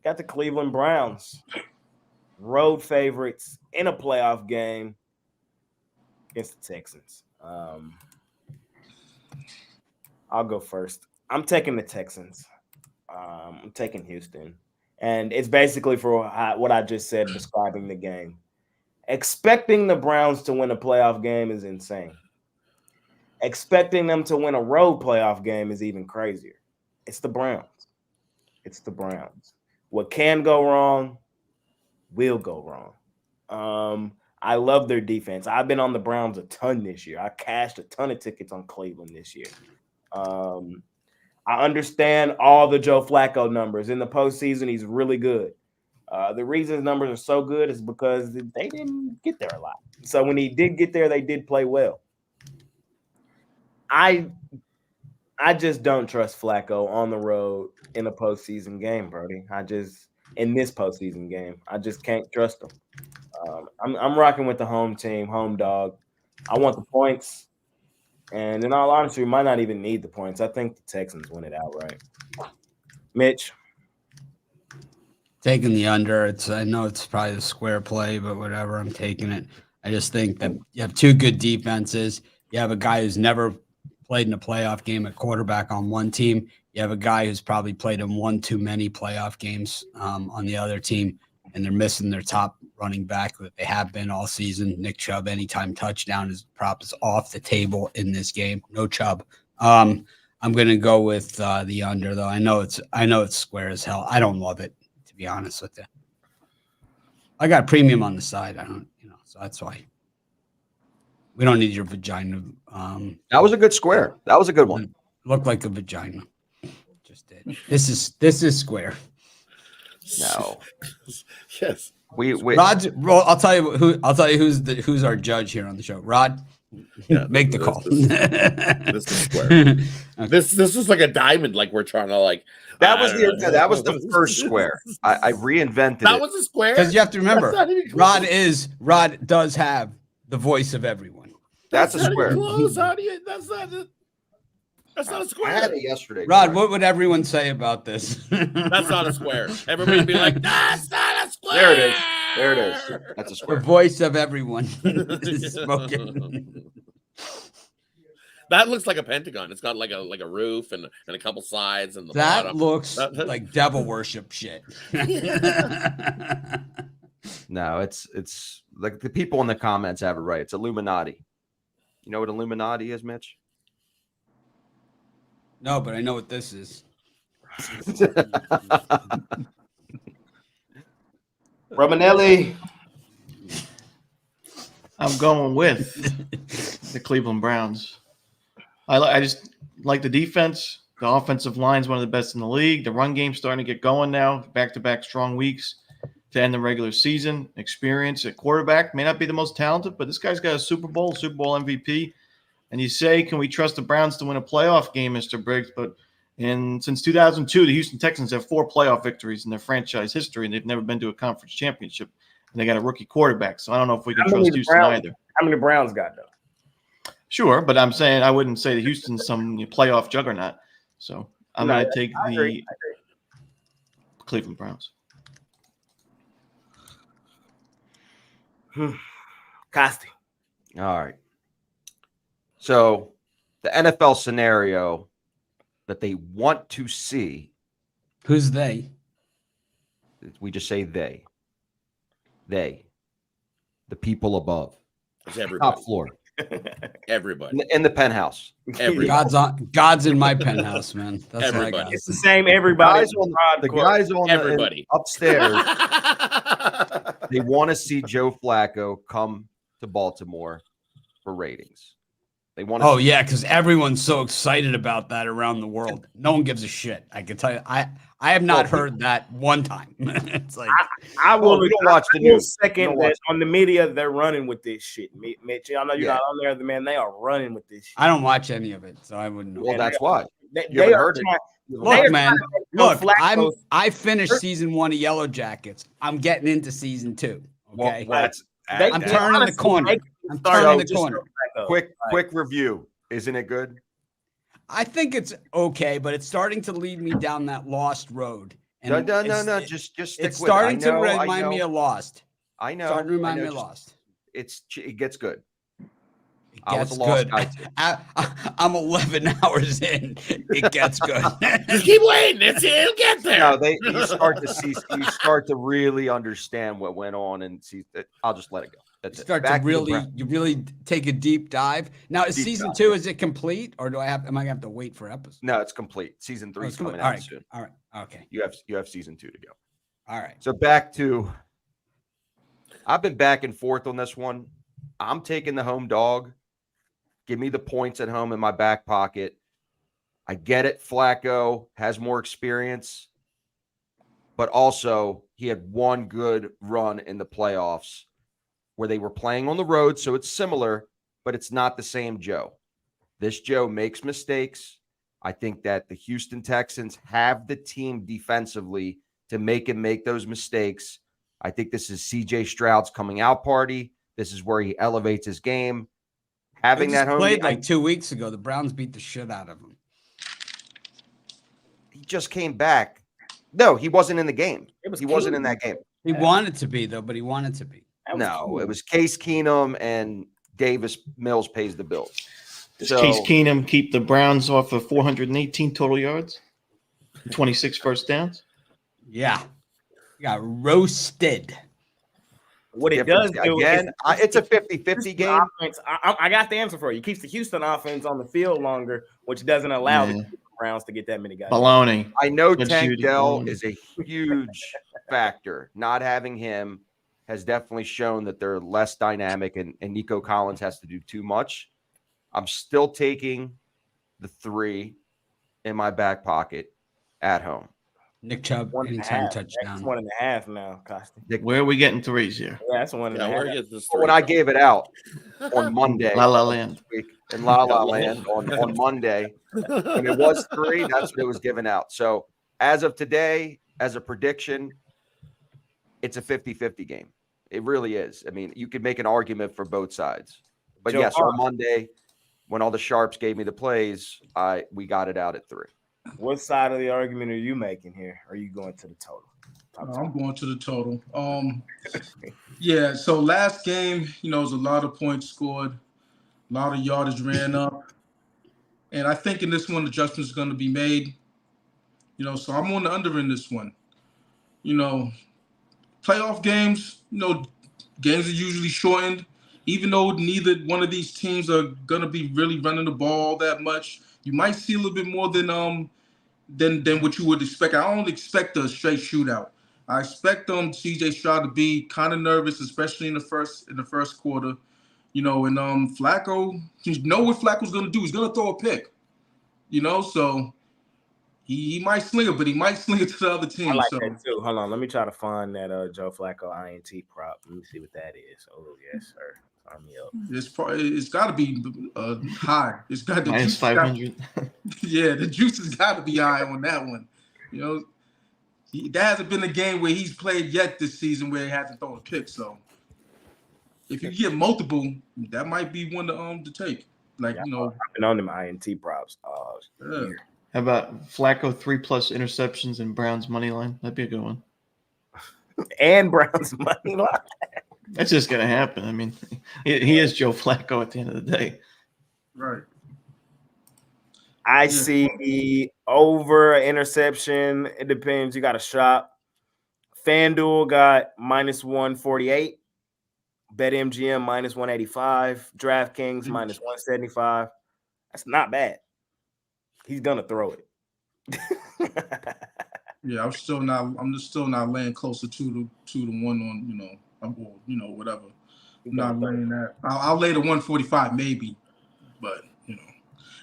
Got the Cleveland Browns. Road favorites in a playoff game against the Texans. I'll go first. I'm taking the Texans. I'm taking Houston. And it's basically for what I just said describing the game. Expecting the Browns to win a playoff game is insane. Expecting them to win a road playoff game is even crazier. It's the Browns. What can go wrong will go wrong. I love their defense. I've been on the Browns a ton this year. I cashed a ton of tickets on Cleveland this year. I understand all the Joe Flacco numbers. In the postseason, he's really good. The reason his numbers are so good is because they didn't get there a lot. So when he did get there, they did play well. I just don't trust Flacco on the road in a postseason game, Brody. In this postseason game, I just can't trust him. I'm rocking with the home team, home dog. I want the points. And in all honesty, we might not even need the points. I think the Texans win it outright. Mitch? Taking the under. I know it's probably the square play, but whatever. I'm taking it. I just think that you have 2 good defenses. You have a guy who's never played in a playoff game at quarterback on one team. You have a guy who's probably played in one too many playoff games on the other team, and they're missing their top running back that they have been all season. Nick Chubb, anytime touchdown is prop is off the table in this game. No Chubb. I'm going to go with the under, though. I know it's square as hell. I don't love it, to be honest with you. I got premium on the side. So that's why. We don't need your vagina. That was a good square. That was a good one. Looked like a vagina. Just did. This is square. No. Yes. Rod. Well, I'll tell you who's our judge here on the show. Rod, make the call. This is square. Okay. This is like a diamond. Like we're trying to That was the first square. I reinvented that it. Was a square because you have to remember Rod does have the voice of everyone. That's a square. Close. How do you? That's not a square. I had it yesterday. Rod, what would everyone say about this? That's not a square. Everybody would be like, that's not a square. There it is. There it is. That's a The square. voice of everyone is spoken. That looks like a pentagon. It's got like a roof and a couple sides and the That bottom. looks like devil worship shit. No, it's like the people in the comments have it right. It's Illuminati. You know what Illuminati is, Mitch? No, but I know what this is. Romanelli. I'm going with the Cleveland Browns. I just like the defense. The offensive line is one of the best in the league. The run game's starting to get going now. Back-to-back strong weeks to end the regular season. Experience at quarterback. May not be the most talented, but this guy's got a Super Bowl MVP. And you say, can we trust the Browns to win a playoff game, Mr. Briggs? But since 2002, the Houston Texans have 4 playoff victories in their franchise history, and they've never been to a conference championship. And they got a rookie quarterback. So I don't know if we can trust Houston either. How many Browns got, though? Sure, but I'm saying I wouldn't say that Houston's some playoff juggernaut. So I'm going to take the Cleveland Browns. Costi. All right. So the NFL scenario that they want to see. Who's they? We just say they. They. The people above. It's everybody. Top floor. Everybody. In the penthouse. Everybody. God's in my penthouse, man. That's what I got. It's the same everybody. The guys on everybody upstairs. They want to see Joe Flacco come to Baltimore for ratings. They want to. Oh yeah, because everyone's so excited about that around the world. No one gives a shit. I can tell you, I have not heard that one time. It's like I will. We don't watch the news. Second, that on the media they're running with this shit, Mitch. I know you're not on there, man. They are running with this shit. I don't watch any of it, so I wouldn't know. Well, that's why. They are heard it. Look, man. Look, Flacco. I finished season 1 of Yellow Jackets. I'm getting into season 2. Okay, I'm turning the corner. I'm turning the corner. Quick review. Isn't it good? I think it's okay, but it's starting to lead me down that Lost road. And No. Just stick with it. It's starting to remind me of Lost. I know. Starting to remind me of Lost. It gets good. It gets good. I'm 11 hours in. It gets good. Just keep waiting. It'll get there. No, you start to really understand what went on and see that. I'll just let it go. That's you really take a deep dive. Now, is season 2, is it complete, or am I gonna have to wait for episodes? No, it's complete. Season 3 is coming out soon. All right. Okay. You have season 2 to go. All right. So back to, I've been back and forth on this one. I'm taking the home dog. Give me the points at home in my back pocket. I get it. Flacco has more experience, but also he had one good run in the playoffs where they were playing on the road. So it's similar, but it's not the same Joe. This Joe makes mistakes. I think that the Houston Texans have the team defensively to make him make those mistakes. I think this is CJ Stroud's coming out party. This is where he elevates his game. Having that home played like 2 weeks ago. The Browns beat the shit out of him. He just came back. No, he wasn't in the game. He wasn't in that game. He wanted to be, though, but he wanted to be. No, it was Case Keenum, and Davis Mills pays the bills. Does Case Keenum keep the Browns off of 418 total yards? 26 first downs? Yeah. He got roasted. What it does do again, it's a 50-50 game. I got the answer for you. It keeps the Houston offense on the field longer, which doesn't allow the Browns to get that many guys. Baloney. I know Tank Dell is a huge factor. Not having him has definitely shown that they're less dynamic, and Nico Collins has to do too much. I'm still taking the 3 in my back pocket at home. Nick Chubb, anytime touchdown. That's 1.5 now, Costi. Where are we getting threes here? Yeah, that's 1.5. When I gave it out on Monday, La La Land, in La La Land on Monday, when it was 3, that's what it was given out. So as of today, as a prediction, it's a 50-50 game. It really is. I mean, you could make an argument for both sides. But yes, on Monday, when all the sharps gave me the plays, we got it out at 3. What side of the argument are you making here? Are you going to the total? I'm going to the total. Yeah. So last game, it was a lot of points scored, a lot of yardage ran up, and I think in this one adjustments are going to be made. So I'm on the under in this one. Playoff games, games are usually shortened. Even though neither one of these teams are gonna be really running the ball that much, you might see a little bit more than what you would expect. I don't expect a straight shootout. I expect CJ Stroud to be kind of nervous, especially in the first quarter. And Flacco, you know what Flacco's gonna do. He's gonna throw a pick. So he might sling it, but he might sling it to the other team. I like that too. Hold on, let me try to find that Joe Flacco INT prop. Let me see what that is. Oh yes, sir. Sign me up. It's got to be high. It's got the minus 500. Yeah, the juice has got to be high on that one. There hasn't been a game where he's played yet this season where he hasn't thrown a pick. So if you get multiple, that might be one to take. Like I've been on them INT props. Yeah. How about Flacco 3+ interceptions and Browns money line? That'd be a good one. And Browns money line. That's just gonna happen. I mean, he is Joe Flacco at the end of the day. Right. I see over interception. It depends. You got to shop. FanDuel got -148. BetMGM -185. DraftKings -175. That's not bad. He's gonna throw it. Yeah, I'm still not laying closer to the one on whatever. I'm not laying that. I'll lay the 145 maybe, but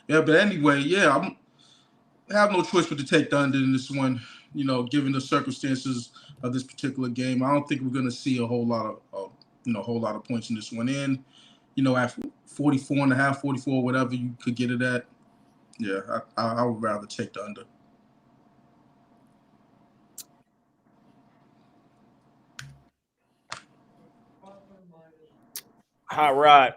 yeah. But anyway, yeah, I have no choice but to take the under in this one. Given the circumstances of this particular game, I don't think we're gonna see a whole lot of points in this one. And at 44.5, 44, whatever you could get it at. Yeah, I would rather take the under. Hot rod.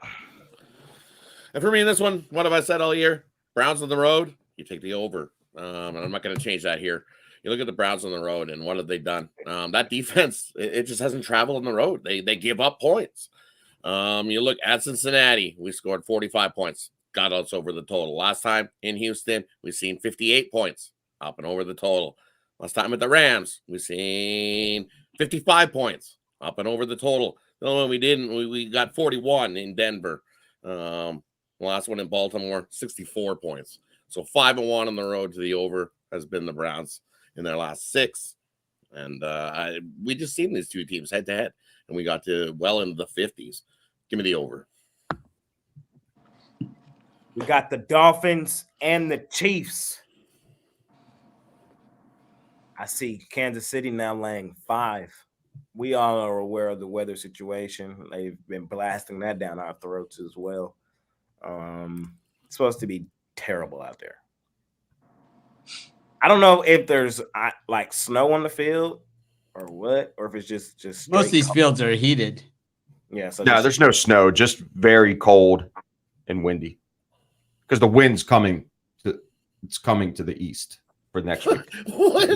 And for me in this one, what have I said all year? Browns on the road, you take the over. And I'm not going to change that here. You look at the Browns on the road, and what have they done? That defense, it just hasn't traveled on the road. They give up points. You look at Cincinnati, we scored 45 points. Got us over the total. Last time in Houston, we've seen 58 points, up and over the total. Last time at the Rams, we've seen 55 points, up and over the total. The only one we didn't, we got 41 in Denver. The last one in Baltimore, 64 points. So 5-1 on the road to the over has been the Browns in their last 6. And we just seen these two teams head to head, and we got to well into the 50s. Give me the over. We got the Dolphins and the Chiefs. I see Kansas City now laying 5. We all are aware of the weather situation. They've been blasting that down our throats as well. It's supposed to be terrible out there. I don't know if there's like snow on the field or what, or if it's just most of these fields are heated. Yeah. So No, there's no snow, just very cold and windy. Because the wind's coming to the east for next week. What?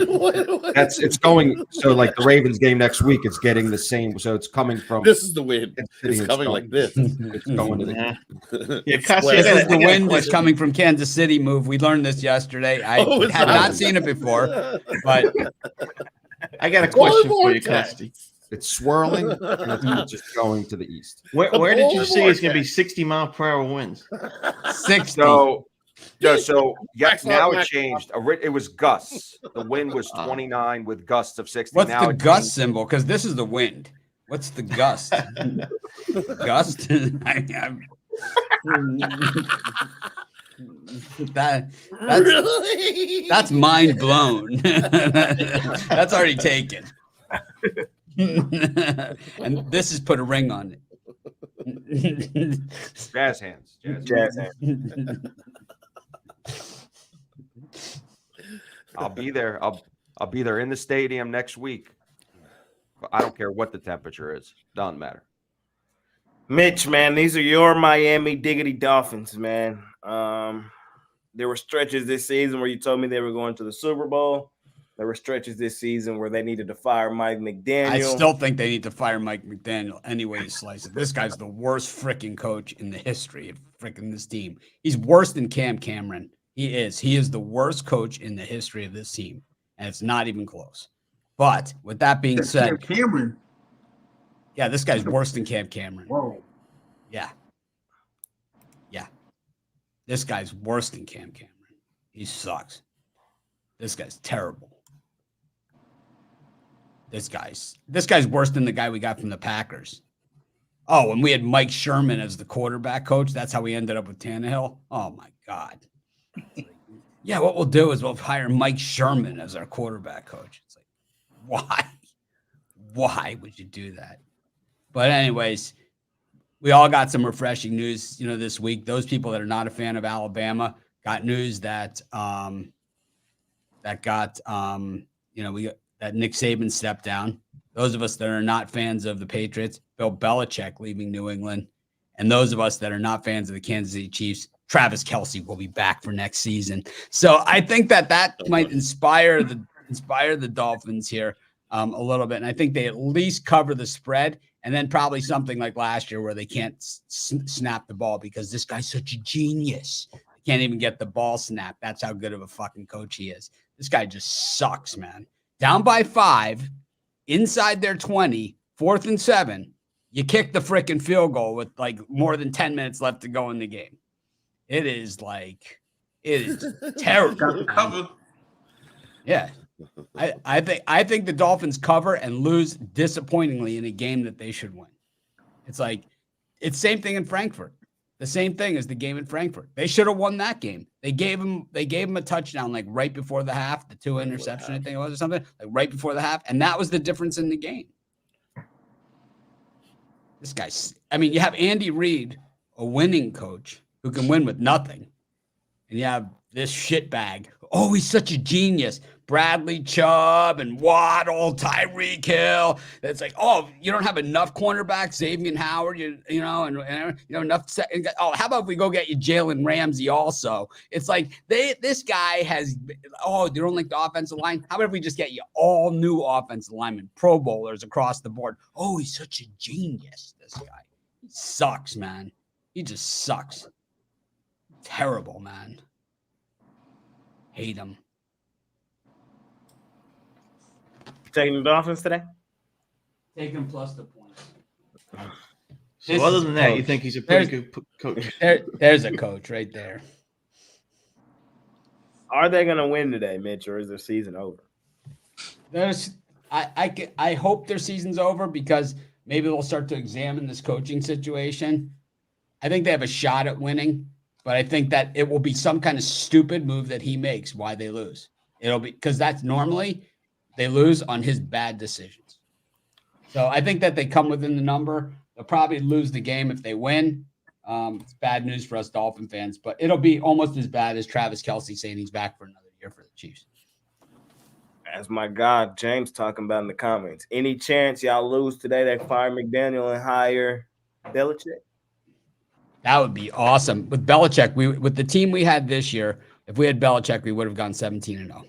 It's going so like the Ravens game next week. It's getting the same. So it's coming from. This is the wind. It's coming like this. It's going to the. This is the wind is coming from Kansas City. Move. We learned this yesterday. I had not seen it before, but I got a question for you, Costy. It's swirling and it's just going to the east. Where did you see it's going to be 60-mile-per-hour winds? 60. So now it changed. It was gusts. The wind was 29 with gusts of 60. What's now the gust symbol? Because this is the wind. What's the gust? Gust? That's mind blown. That's already taken. And this has put a ring on it. Jazz hands. Jazz hands. I'll be there. I'll be there in the stadium next week. I don't care what the temperature is. Doesn't matter. Mitch, man, these are your Miami Diggity Dolphins, man. There were stretches this season where you told me they were going to the Super Bowl. There were stretches this season where they needed to fire Mike McDaniel. I still think they need to fire Mike McDaniel any way you slice it. This guy's the worst freaking coach in the history of freaking this team. He's worse than Cam Cameron. He is. He is the worst coach in the history of this team, and it's not even close. But with that being said, Cam Cameron. Yeah, this guy's worse than Cam Cameron. Whoa. Yeah. This guy's worse than Cam Cameron. He sucks. This guy's terrible. This guy's worse than the guy we got from the Packers. Oh, and we had Mike Sherman as the quarterback coach. That's how we ended up with Tannehill. Oh my God. Yeah, what we'll do is we'll hire Mike Sherman as our quarterback coach. It's like, why? Why would you do that? But anyways, we all got some refreshing news, this week. Those people that are not a fan of Alabama got news that that Nick Saban stepped down. Those of us that are not fans of the Patriots, Bill Belichick leaving New England, and those of us that are not fans of the Kansas City Chiefs, Travis Kelce will be back for next season. So I think that might inspire the Dolphins here a little bit, and I think they at least cover the spread. And then probably something like last year where they can't snap the ball because this guy's such a genius. Can't even get the ball snapped. That's how good of a fucking coach he is. This guy just sucks, man. Down by 5, inside their 20, 4th and 7. You kick the freaking field goal with like more than 10 minutes left to go in the game. It is terrible. Yeah. I think the Dolphins cover and lose disappointingly in a game that they should win. It's same thing in Frankfurt. The same thing as the game in Frankfurt. They should have won that game. They gave him a touchdown like right before the half, the 2 interception, I think it was, or something, like right before the half, and that was the difference in the game. This guy's you have Andy Reid, a winning coach who can win with nothing, and you have this shitbag. Oh, he's such a genius. Bradley Chubb and Waddle, Tyreek Hill. It's like, oh, you don't have enough cornerbacks, Xavier Howard, and enough. Oh, how about if we go get you Jalen Ramsey also? It's like this guy has. Oh, you don't like the offensive line? How about if we just get you all new offensive linemen, Pro Bowlers across the board? Oh, he's such a genius. This guy, he sucks, man. He just sucks. Terrible, man. Hate him. Taking the Dolphins today? Take him plus the points. So other than that, you think he's a pretty good coach? There's a coach right there. Are they going to win today, Mitch, or is their season over? I hope their season's over because maybe they'll start to examine this coaching situation. I think they have a shot at winning, but I think that it will be some kind of stupid move that he makes why they lose. It'll be because that's normally they lose on his bad decisions. So I think that they come within the number. They'll probably lose the game if they win. It's bad news for us Dolphin fans, but it'll be almost as bad as Travis Kelce saying he's back for another year for the Chiefs. As my God, James talking about in the comments. Any chance y'all lose today, they fire McDaniel and hire Belichick? That would be awesome. With Belichick, with the team we had this year, if we had Belichick, we would have gone 17-0.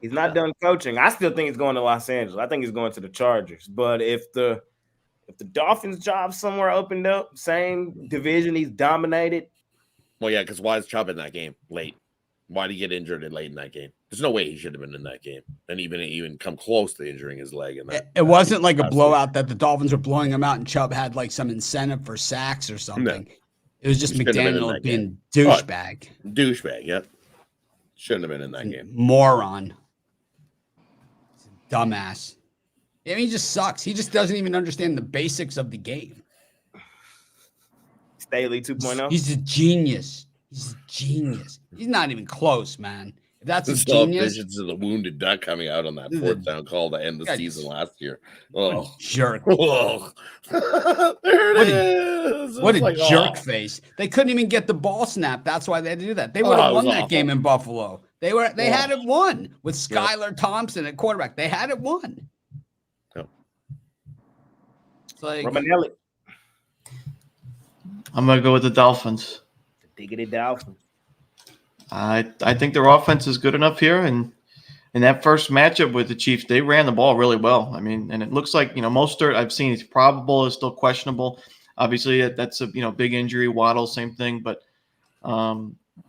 He's not done coaching. I still think he's going to Los Angeles. I think he's going to the Chargers. But if the Dolphins' job somewhere opened up, same division, he's dominated. Well, yeah, because why is Chubb in that game late? Why did he get injured late in that game? There's no way he should have been in that game and even come close to injuring his leg. In that, it wasn't like a blowout that the Dolphins were blowing him out and Chubb had like some incentive for sacks or something. No. It was just McDaniel being douchebag. Douchebag, yeah. Shouldn't have been in that game. Moron. Dumbass. I mean, he just sucks. He just doesn't even understand the basics of the game. Staley 2.0. He's a genius. He's a genius. He's not even close, man. If that's a genius. Visions of the wounded duck coming out on that fourth down call to end the season last year. Oh, jerk. Oh. There it is. What a jerk face. They couldn't even get the ball snapped. That's why they had to do that. They would have won that game in Buffalo. They had it won with Skylar Thompson at quarterback. They had it won. Yep. It's like Romanelli. I'm gonna go with the Dolphins. Diggity Dolphins. I think their offense is good enough here, and in that first matchup with the Chiefs, they ran the ball really well. I mean, and it looks like Mostert I've seen is probable, is still questionable. Obviously, that's a big injury. Waddle, same thing, but I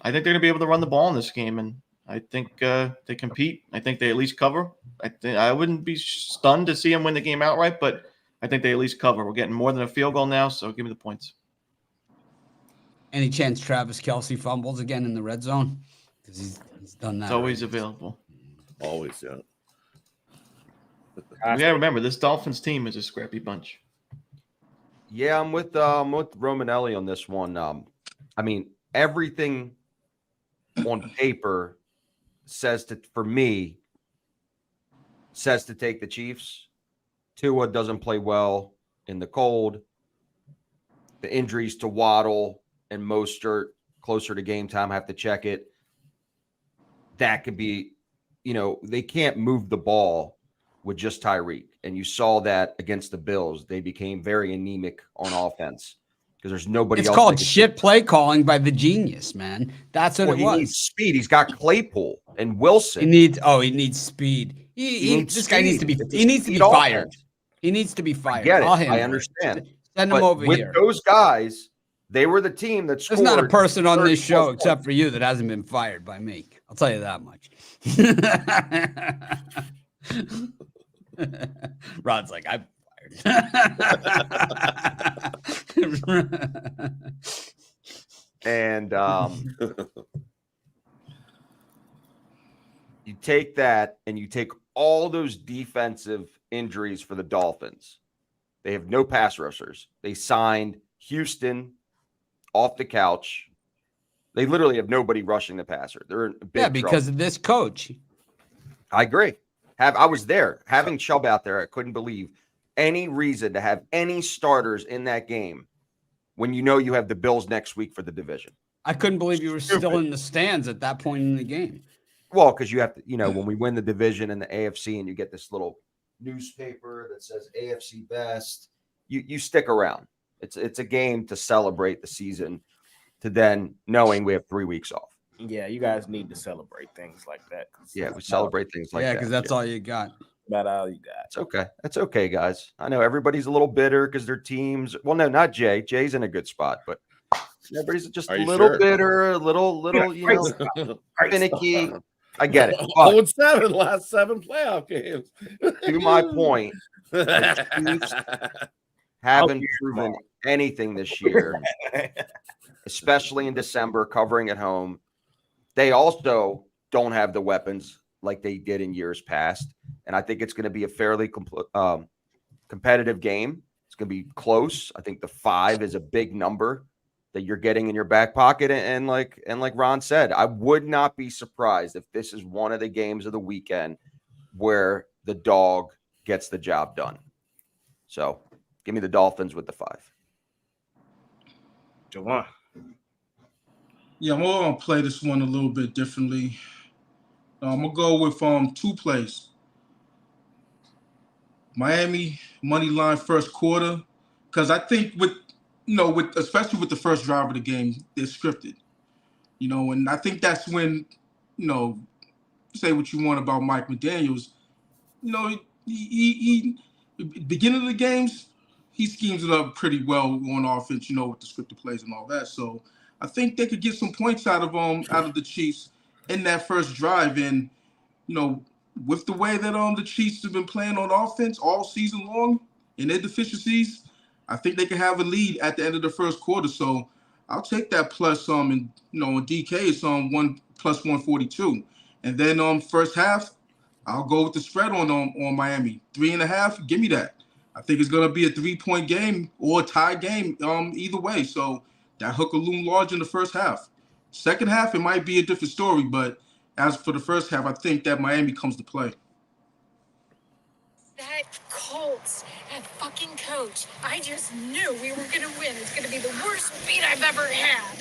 think they're going to be able to run the ball in this game, and I think they compete. I think they at least cover. I wouldn't be stunned to see them win the game outright, but I think they at least cover. We're getting more than a field goal now, so give me the points. Any chance Travis Kelce fumbles again in the red zone? Because he's done that. It's always already. available. Always, yeah. We got to remember, this Dolphins team is a scrappy bunch. Yeah, I'm with Romanelli on this one. I mean, everything on paper says to take the Chiefs. Tua doesn't play well in the cold. The injuries to Waddle and Mostert closer to game time, have to check it. That could be, they can't move the ball with just Tyreek. And you saw that against the Bills. They became very anemic on offense because there's nobody else. It's called shit play calling by the genius, man. That's what it was. He needs speed. He's got Claypool and Wilson. He needs speed. This guy needs to be fired. He needs to be fired. I get it. I understand. Send him over with here. Those guys, they were the team that scored. There's not a person on this show except for you that hasn't been fired by me. I'll tell you that much. Rod's like, I'm fired. And you take that and you take all those defensive injuries for the Dolphins. They have no pass rushers. They signed Houston off the couch. They literally have nobody rushing the passer. They're in big because trouble. of this coach. I agree. I was there. Having Chubb out there, I couldn't believe any reason to have any starters in that game when you have the Bills next week for the division. I couldn't believe you were still in the stands at that point in the game. Well, because you have to, when we win the division in the AFC and you get this little newspaper that says AFC best, you stick around. It's a game to celebrate the season, to then knowing we have 3 weeks off. Yeah, you guys need to celebrate things like that. Yeah, we celebrate things like that. Yeah, because that's all you got. About all you got. It's okay. That's okay, guys. I know everybody's a little bitter because their teams. Well, no, not Jay. Jay's in a good spot, but everybody's just a little bitter, a little, finicky. I get it. But 0-7 last 7 playoff games. To my point, the Chiefs haven't proven anything this year, especially in December, covering at home. They also don't have the weapons like they did in years past. And I think it's going to be a fairly competitive game. It's going to be close. I think the 5 is a big number that you're getting in your back pocket. And like Ron said, I would not be surprised if this is one of the games of the weekend where the dog gets the job done. So give me the Dolphins with the 5. Jawan. Yeah, I'm going to play this one a little bit differently. I'm going to go with 2 plays. Miami, money line first quarter. Because I think especially with the first drive of the game, they're scripted. And I think that's when, say what you want about Mike McDaniels. He beginning of the games, he schemes it up pretty well on offense, with the scripted plays and all that. So I think they could get some points out of the Chiefs in that first drive. And, with the way that the Chiefs have been playing on offense all season long in their deficiencies, I think they can have a lead at the end of the first quarter. So I'll take that plus and on DK it's on plus 142. And then first half, I'll go with the spread on Miami. 3.5, give me that. I think it's gonna be a 3-point game or a tie game, either way. So that hook will loom large in the first half. Second half, it might be a different story, but as for the first half, I think that Miami comes to play. That Colts, that fucking coach. I just knew we were gonna win. It's gonna be the worst beat I've ever had.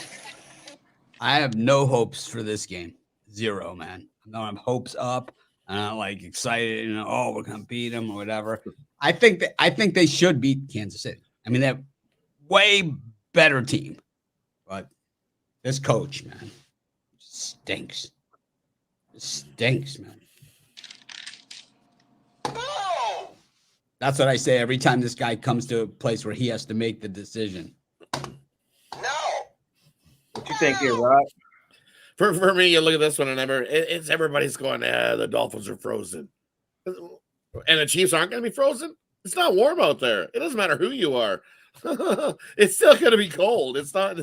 I have no hopes for this game. 0, man. I'm hopes up. I'm not like excited, we're gonna beat them or whatever. I think they should beat Kansas City. I mean, they're way better team, but this coach, man, stinks. It stinks, man. That's what I say every time this guy comes to a place where he has to make the decision. What you think here, Rod? For me, you look at this one, and it's everybody's going, the Dolphins are frozen. And the Chiefs aren't going to be frozen? It's not warm out there. It doesn't matter who you are. It's still going to be cold. It's not.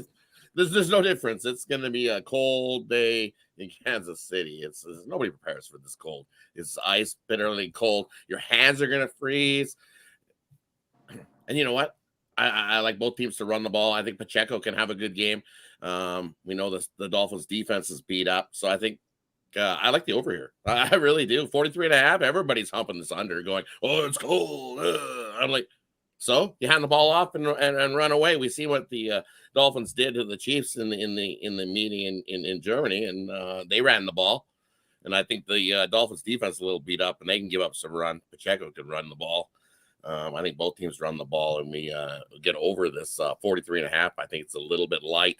There's no difference. It's going to be a cold day in Kansas City. It's nobody prepares for this cold. It's ice, bitterly cold. Your hands are going to freeze. And you know what? I like both teams to run the ball. I think Pacheco can have a good game. We know the Dolphins defense is beat up. So I think I like the over here. I really do. 43.5. Everybody's humping this under going, oh, it's cold. I'm like, so you hand the ball off and run away. We see what the Dolphins did to the Chiefs in the meeting in Germany, and they ran the ball. And I think the Dolphins defense is a little beat up, and they can give up some run. Pacheco can run the ball. I think both teams run the ball, and we get over this 43.5. I think it's a little bit light.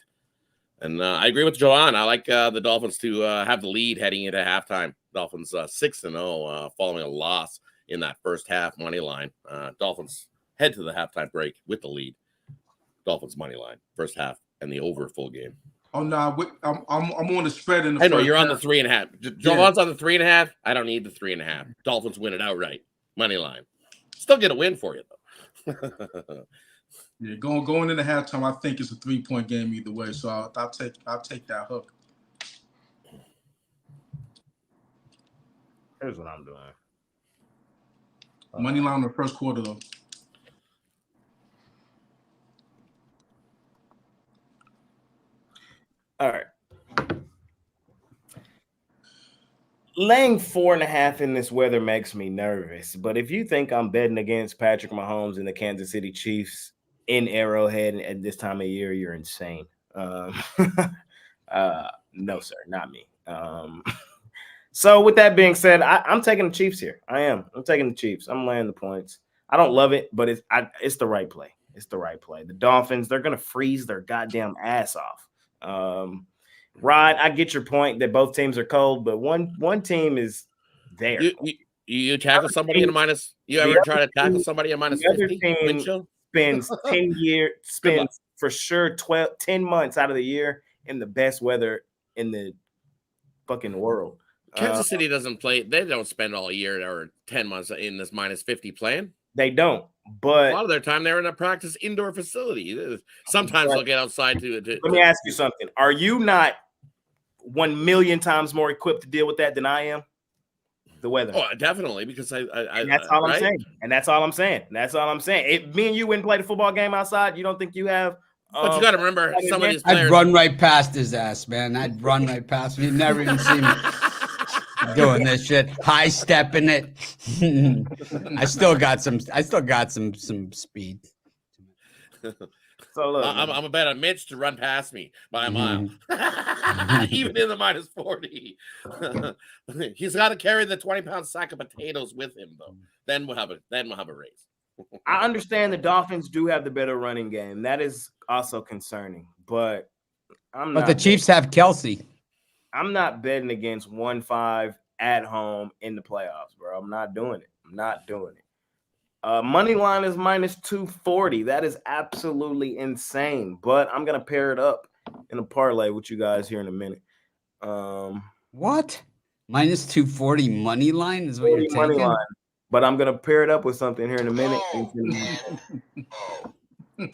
And I agree with Joanne. I like the Dolphins to have the lead heading into halftime. Dolphins 6-0 following a loss in that first half money line. Dolphins head to the halftime break with the lead. Dolphins money line, first half, and the over full game. Oh no, I'm on the spread in the. I know you're half. on the 3.5. Joanne's on the 3.5. I don't need the 3.5. Dolphins win it outright, money line. Still get a win for you though. Yeah, going into halftime, I think it's a 3-point game either way. So I'll take that hook. Here's what I'm doing. Money line in the first quarter though. All right. Laying 4.5 in this weather makes me nervous. But if you think I'm betting against Patrick Mahomes and the Kansas City Chiefs in Arrowhead at this time of year, you're insane. No, sir, not me. So with that being said, I'm taking the Chiefs here. I'm taking the Chiefs. I'm laying the points. I don't love it, but it's the right play. It's the right play. The Dolphins, they're going to freeze their goddamn ass off. Rod, I get your point that both teams are cold, but one team is there. You tackle somebody in a minus. You ever try to tackle somebody in minus 50? Team spends 10 years, spends for sure 10 months out of the year in the best weather in the fucking world. Kansas City doesn't play. They don't spend all year or 10 months in this minus 50 playing. They don't. But a lot of their time they're in a practice indoor facility. Sometimes they'll get outside to let me ask you something. Are you not 1 million times more equipped to deal with that than I am? The weather. Oh, definitely, because I that's all I'm saying. And that's all I'm saying. That's all I'm saying. Me and you wouldn't play the football game outside. You don't think you have? But you got to remember, some of these players. I'd run right past his ass, man. I'd run right past him. You'd never even see me doing this shit, high stepping it. I still got some speed. So look, I'm a bet on Mitch to run past me by a mile, even in the minus 40. He's got to carry the 20-pound sack of potatoes with him, though. Then we'll have a race. I understand the Dolphins do have the better running game. That is also concerning, but But the Chiefs have Kelsey. I'm not betting against 1-5 at home in the playoffs, bro. I'm not doing it. Money line is minus 240. That is absolutely insane. But I'm gonna pair it up in a parlay with you guys here in a minute. What? Minus 240 money line is what you're taking? Money line. But I'm gonna pair it up with something here in a minute. No.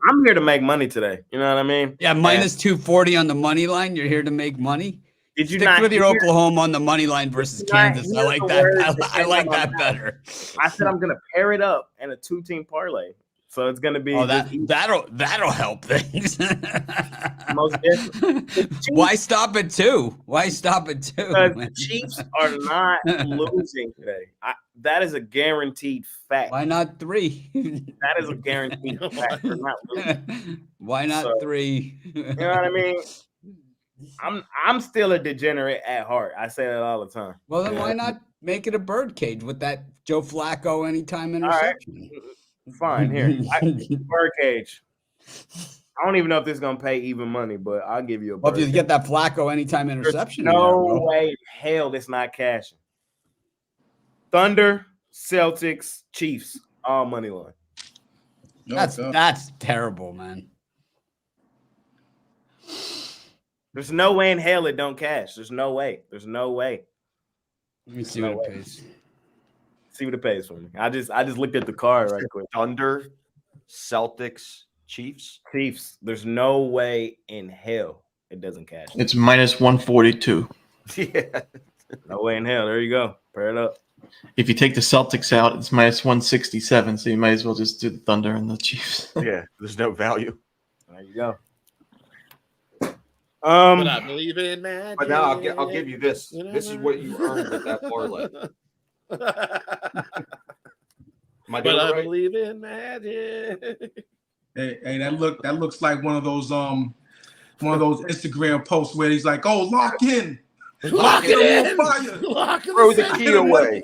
I'm here to make money today. You know what I mean? Yeah, minus 240 on the money line. You're here to make money. Did you stick not with your Oklahoma on the money line versus Kansas? I like that. I like that better. I said I'm gonna pair it up in a 2-team parlay. So it's gonna be that'll help things. Most definitely. Why stop at 2? Because the Chiefs are not losing today. That is a guaranteed fact. Why not 3? That is a guaranteed fact. They're not losing. Why not 3? You know what I mean? I'm still a degenerate at heart. I say that all the time. Well, then why not make it a birdcage with that Joe Flacco anytime interception? All right. Fine, here. Birdcage. I don't even know if this is gonna pay even money, but I'll give you a Well, if you bird. get that Flacco anytime There's interception in there, no bro. way in hell that's not cashing. Thunder, Celtics, Chiefs, all money line. That's terrible, man. There's no way in hell it don't cash. There's no way. There's no way. Let me see No what it way. pays. See what it pays for me. I just looked at the card right quick. Thunder, Celtics, Chiefs. Chiefs. There's no way in hell it doesn't cash. It's minus 142. Yeah. No way in hell. There you go. Pair it up. If you take the Celtics out, it's minus 167. So you might as well just do the Thunder and the Chiefs. Yeah. There's no value. There you go. But I believe in magic. But now I'll give you this. This is what you earned with that parlay. But I believe in magic. Hey, that looks like one of those Instagram posts where he's like, "Oh, lock in, Lock it in. on fire, Throw the key away.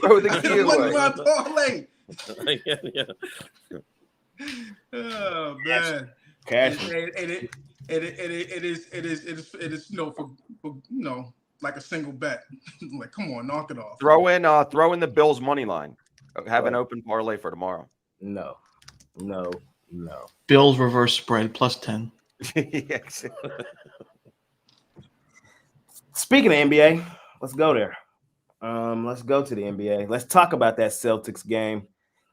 Throw the key Money away. line parlay." Yeah. Oh man, Cash. it is for like a single bet. Like, come on, knock it off. Throw in the Bills money line. Have an open parlay for tomorrow. No. Bills reverse spread plus 10. Yes. Speaking of NBA, let's go there. Let's go to the NBA. Let's talk about that Celtics game.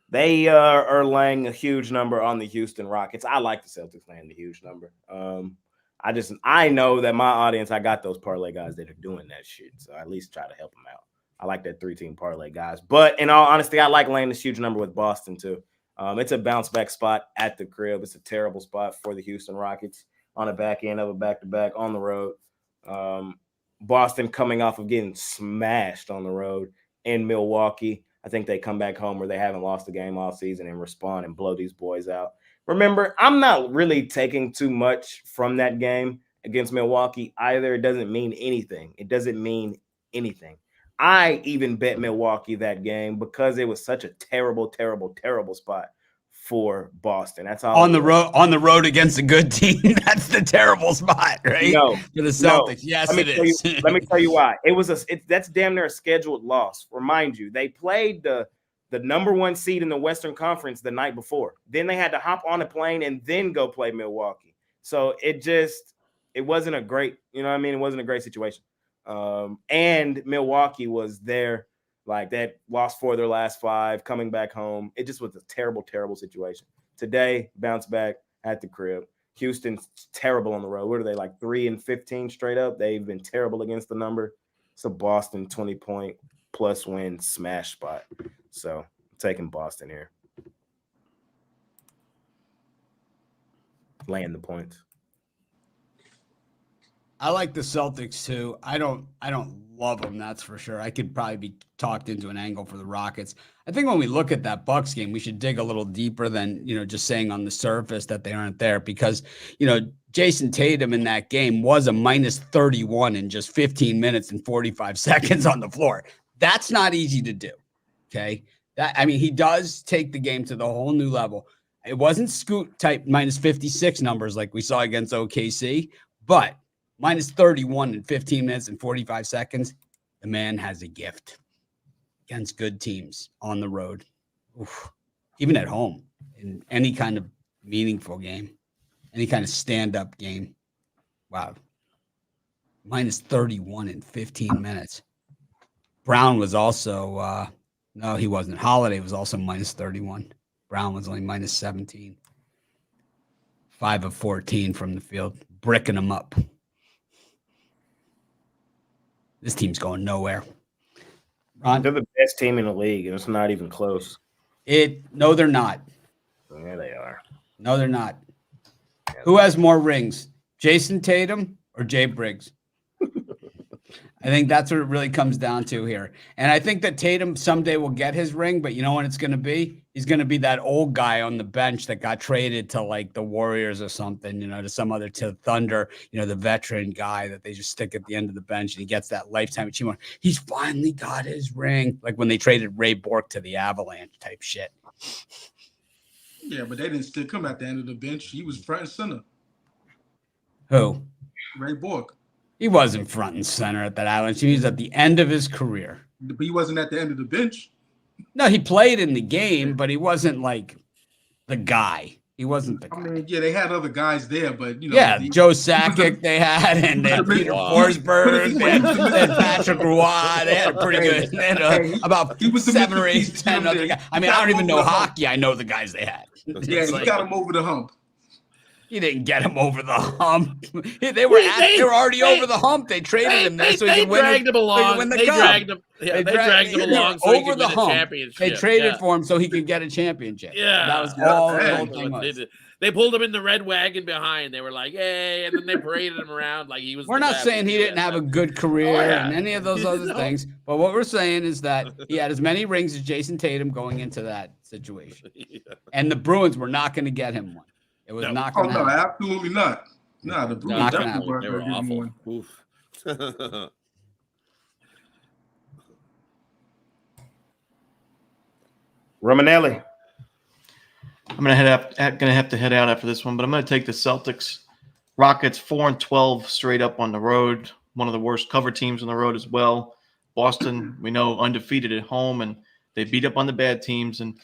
They are laying a huge number on the Houston Rockets. I like the Celtics laying the huge number. I know that my audience, I got those parlay guys that are doing that shit. So I at least try to help them out. I like that 3-team parlay guys. But in all honesty, I like laying this huge number with Boston too. It's a bounce back spot at the crib. It's a terrible spot for the Houston Rockets on the back end of a back-to-back on the road. Boston coming off of getting smashed on the road in Milwaukee. I think they come back home where they haven't lost a game all season and respond and blow these boys out. Remember, I'm not really taking too much from that game against Milwaukee either. It doesn't mean anything. I even bet Milwaukee that game because it was such a terrible, terrible, terrible spot for Boston. That's all on the road against a good team. That's the terrible spot, right? No, for the Celtics. No. Yes, it is. Let me tell you why. That's damn near a scheduled loss. Remind you, they played the number one seed in the Western Conference the night before. Then they had to hop on a plane and then go play Milwaukee. So it wasn't a great, It wasn't a great situation. And Milwaukee was there, like that, lost 4 of their last 5, coming back home. It just was a terrible, terrible situation. Today, bounce back at the crib. Houston's terrible on the road. What are they, like 3-15 straight up? They've been terrible against the number. It's a Boston 20-point plus win smash spot. So I'm taking Boston here. Laying the points. I like the Celtics too. I don't love them, that's for sure. I could probably be talked into an angle for the Rockets. I think when we look at that Bucks game, we should dig a little deeper than, just saying on the surface that they aren't there, because, Jason Tatum in that game was a minus 31 in just 15 minutes and 45 seconds on the floor. That's not easy to do. Okay. He does take the game to the whole new level. It wasn't Scoot type minus 56 numbers like we saw against OKC, but minus 31 in 15 minutes and 45 seconds. The man has a gift against good teams on the road. Oof. Even at home in any kind of meaningful game, any kind of stand-up game. Wow. Minus 31 in 15 minutes. Brown was also, no, he wasn't. Holiday was also minus 31. Brown was only minus 17. 5 of 14 from the field, bricking them up. This team's going nowhere. Ron? They're the best team in the league, and it's not even close. No, they're not. Yeah, they are. No, they're not. Yeah. Who has more rings, Jason Tatum or Jay Briggs? I think that's what it really comes down to here. And I think that Tatum someday will get his ring, but you know what it's going to be? He's going to be that old guy on the bench that got traded to like the Warriors or something, to Thunder, the veteran guy that they just stick at the end of the bench and he gets that lifetime achievement. He's finally got his ring. Like when they traded Ray Bork to the Avalanche type shit. Yeah, but they didn't stick him at the end of the bench. He was front and center. Who? Ray Bork. He wasn't front and center at that Island. He was at the end of his career. But he wasn't at the end of the bench. No, he played in the game, but he wasn't like the guy. He wasn't the guy. I mean, yeah, they had other guys there, but Joe Sakic they had, and they had Peter Forsberg, they had Patrick Roy. They had a pretty good. They had about 7 or 8, 10 other guys. I mean, I don't even know hockey. I know the guys they had. Yeah, he got him over the hump. He didn't get him over the hump. They were already over the hump. They traded him there so he could win. They dragged him along. They dragged him along so he could win a championship. They traded for him so he could get a championship. Yeah, that was all the whole thing was. They pulled him in the red wagon behind. They were like, "Hey!" and then they paraded him around like he was. We're not saying he didn't have a good career and any of those other things, but what we're saying is that he had as many rings as Jason Tatum going into that situation, and the Bruins were not going to get him one. It was not going to happen. No, absolutely not. No, the Bruins definitely weren't going to get one. Romanelli. I'm gonna have to head out after this one, but I'm gonna take the Celtics. Rockets 4-12 straight up on the road. One of the worst cover teams on the road as well. Boston, we know, undefeated at home, and they beat up on the bad teams. And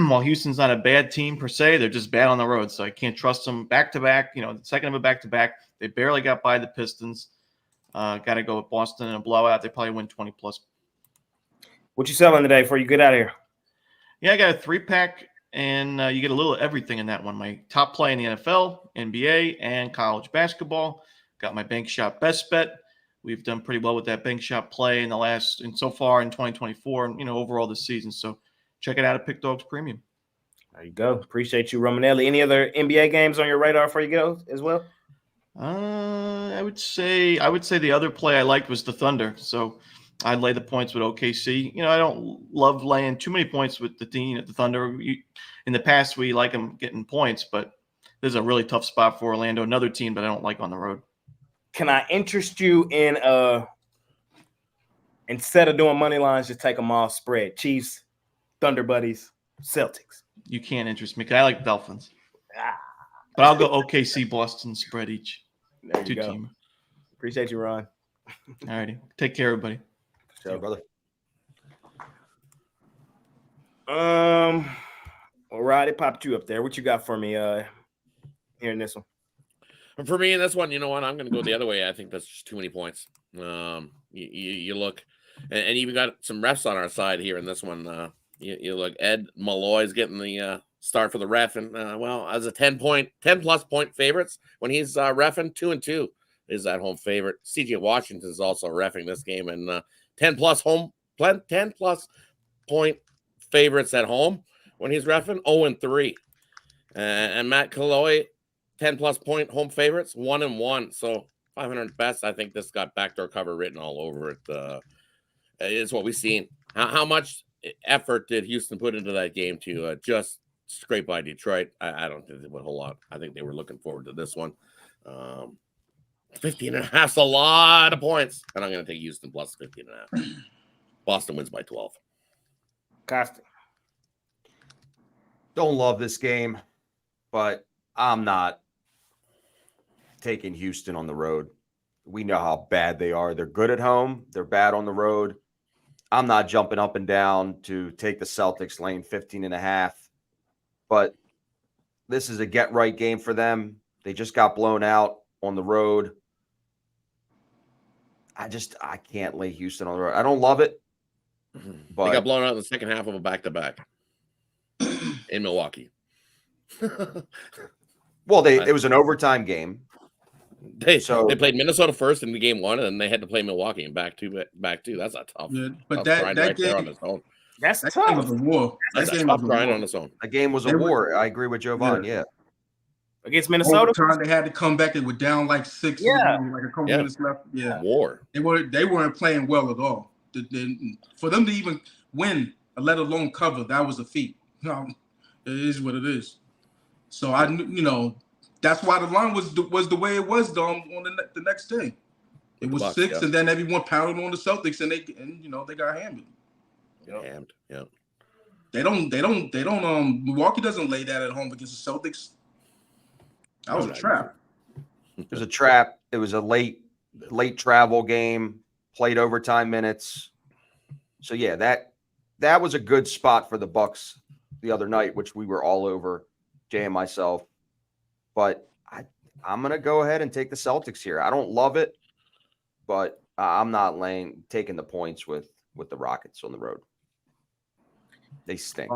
while Houston's not a bad team per se, they're just bad on the road. So I can't trust them back to back. The second of a back to back, they barely got by the Pistons. Got to go with Boston in a blowout. They probably win 20+. What you selling today before you get out of here? Yeah, I got a 3-pack. And you get a little of everything in that one. My top play in the NFL, NBA, and college basketball. Got my bank shop best bet. We've done pretty well with that bank shop play and so far in 2024 and overall this season. So check it out at Pick Dogs Premium. There you go. Appreciate you, Romanelli. Any other NBA games on your radar before you go as well? I would say the other play I liked was the Thunder. So I'd lay the points with OKC. I don't love laying too many points with the team at the Thunder. In the past, we like them getting points, but this is a really tough spot for Orlando. Another team that I don't like on the road. Can I interest you in instead of doing money lines, just take them all spread? Chiefs, Thunder Buddies, Celtics. You can't interest me because I like Dolphins. But I'll go OKC, Boston spread each. There you 2 go. team. Appreciate you, Ron. All righty. Take care, everybody. Sure, brother. All right, it popped you up there. What you got for me here in this one? For me in this one, you know what? I'm going to go the other way. I think that's just too many points. You look, and even got some refs on our side here in this one. You look, Ed Malloy's getting the start for the ref, and as a 10+ point favorites when he's reffing, 2-2 is that home favorite. CJ Washington is also reffing this game, and 10+ point favorites at home when he's reffing, 0-3. And Matt Kaloy, 10+ point home favorites, 1-1. So 500 best. I think this got backdoor cover written all over it. It's what we've seen. How much effort did Houston put into that game to just scrape by Detroit? I don't think they went a whole lot. I think they were looking forward to this one. 15.5 is a lot of points, and I'm going to take Houston plus 15.5. Boston wins by 12. Costa. Don't love this game, but I'm not taking Houston on the road. We know how bad they are. They're good at home. They're bad on the road. I'm not jumping up and down to take the Celtics laying 15.5, but this is a get-right game for them. They just got blown out on the road. I can't lay Houston on the road. I don't love it, but they got blown out in the second half of a back-to-back in Milwaukee. Well, it was an overtime game. They played Minnesota first in the game 1, and then they had to play Milwaukee in back two. That's a tough. Yeah, but tough that grind game, right there on its own. That's that tough. game was a war. That's That a game tough was a grind war. on its own. The game was a war. I agree with Jovan. Yeah. Against Minnesota. Overtime, they had to come back. They were down like 6. Yeah. Like a couple minutes left. Yeah. War. They weren't playing well at all. For them to even win, let alone cover, that was a feat. It is what it is. So that's why the line was the way it was on the next day. It was Bucks, 6, and then everyone pounded on the Celtics, and they got hammered. Hammed. Yeah. Milwaukee doesn't lay that at home against the Celtics. That was a trap. It was a trap. It was a late travel game, played overtime minutes. So yeah, that was a good spot for the Bucks the other night, which we were all over, Jay and myself. But I'm gonna go ahead and take the Celtics here. I don't love it, but I'm not taking the points with the Rockets on the road. They stink.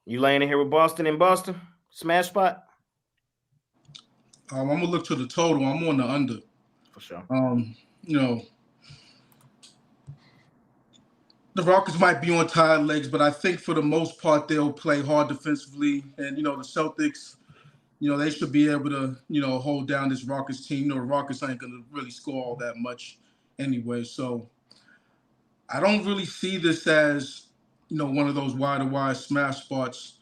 You laying in here with Boston in Boston? Smash spot? I'm gonna look to the total. I'm on the under. For sure. The Rockets might be on tired legs, but I think for the most part they'll play hard defensively. And the Celtics, they should be able to, hold down this Rockets team. The Rockets ain't gonna really score all that much anyway. So I don't really see this as, one of those wide smash spots.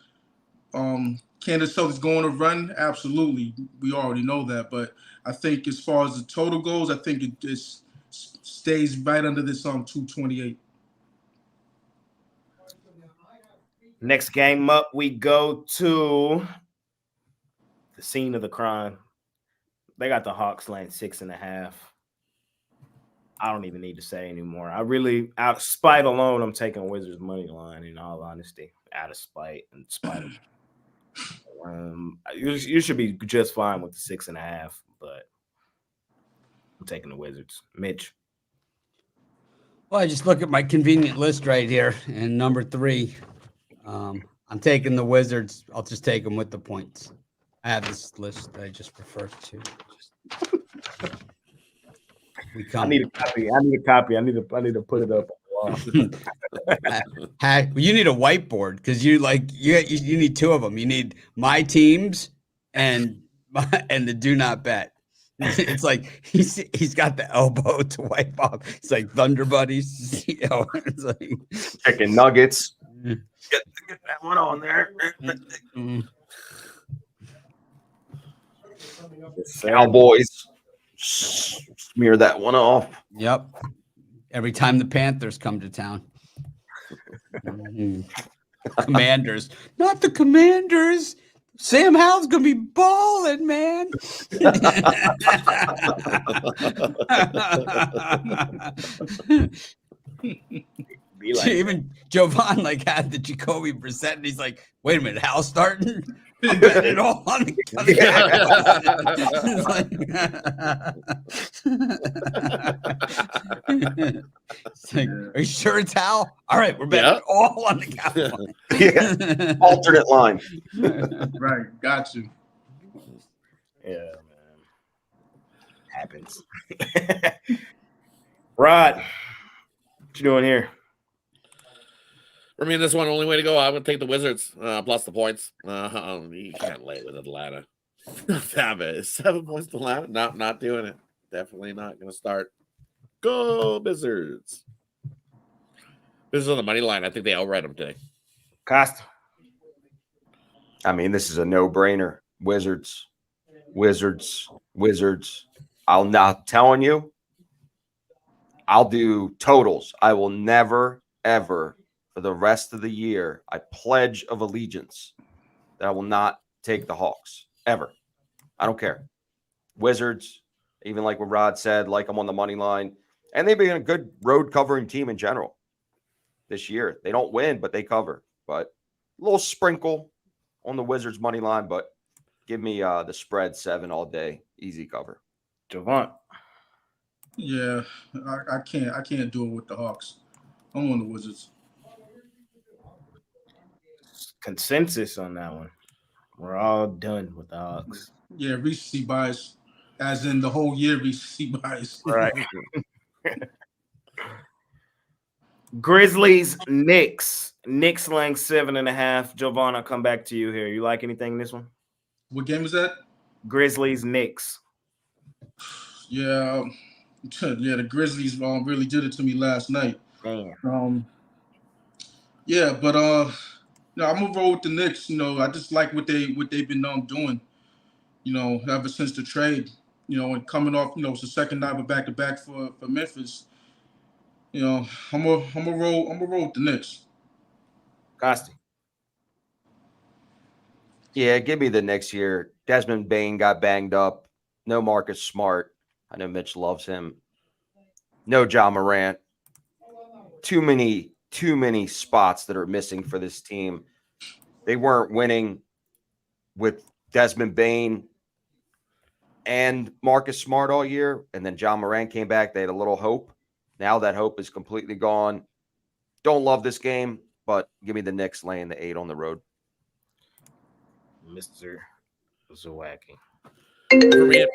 Can the Celtics go on a run? Absolutely. We already know that. But I think as far as the total goes, I think it just stays right under this 228. Next game up, we go to the scene of the crime. They got the Hawks laying 6.5. I don't even need to say anymore. I really, out of spite alone, I'm taking Wizards money line. In all honesty, out of spite and spite. You should be just fine with the 6.5, but I'm taking the Wizards. Mitch. Well, I just look at my convenient list right here, and number 3, I'm taking the Wizards. I'll just take them with the points. I have this list that I just referred to. I need a copy. I need to put it up on the wall. You need a whiteboard because you need 2 of them. You need my teams and the do not bet. It's like he's got the elbow to wipe off. It's like Thunder Buddies. It's like Chicken nuggets. Get that one on there. Cowboys. Smear that one off. Yep. Every time the Panthers come to town. Commanders. Not the Commanders. Sam Howell's going to be balling, man. Even Jovan had the Jacoby Brissett, and he's like, wait a minute, Howell's starting? I'm betting it all on the It's like, are you sure it's Howell? All right, we're betting it all on the Cowboys. Yeah. Alternate line. Right, got you. Yeah, man. Happens. Rod, what you doing here? I mean, this one, only way to go. I would take the Wizards plus the points. You can't lay with Atlanta. Damn it. 7 points to Atlanta. Not doing it. Definitely not going to start. Go Wizards. This is on the money line. I think they outright them today. Costa. I mean, this is a no-brainer. Wizards. I'm not telling you. I'll do totals. I will never, ever, for the rest of the year, I pledge of allegiance that I will not take the Hawks ever. I don't care. Wizards, even like what Rod said, like I'm on the money line, and they've been a good road covering team in general this year. They don't win, but they cover. But a little sprinkle on the Wizards money line, but give me the spread 7 all day, easy cover. Javon. Yeah, I can't do it with the Hawks. I'm on the Wizards. Consensus on that one. We're all done with the Hawks. Yeah, recency bias, as in the whole year recency bias. Right. Grizzlies, Knicks. Knicks laying 7.5. Giovanna, I'll come back to you here. You like anything in this one? What game is that? Grizzlies, Knicks. Yeah, the Grizzlies really did it to me last night. Damn. Yeah, but I'm gonna roll with the Knicks. I just like what they've been doing. Ever since the trade. And coming off, it's the second night of back-to-back for Memphis. I'm gonna roll with the Knicks. Costi. Yeah, give me the Knicks here. Desmond Bain got banged up. No Marcus Smart. I know Mitch loves him. No John Morant. Too many spots that are missing for this team. They weren't winning with Desmond Bain and Marcus Smart all year, and then John Morant came back. They had a little hope. Now that hope is completely gone. Don't love this game, but give me the Knicks laying the 8 on the road. Mr. Zawacki. For me,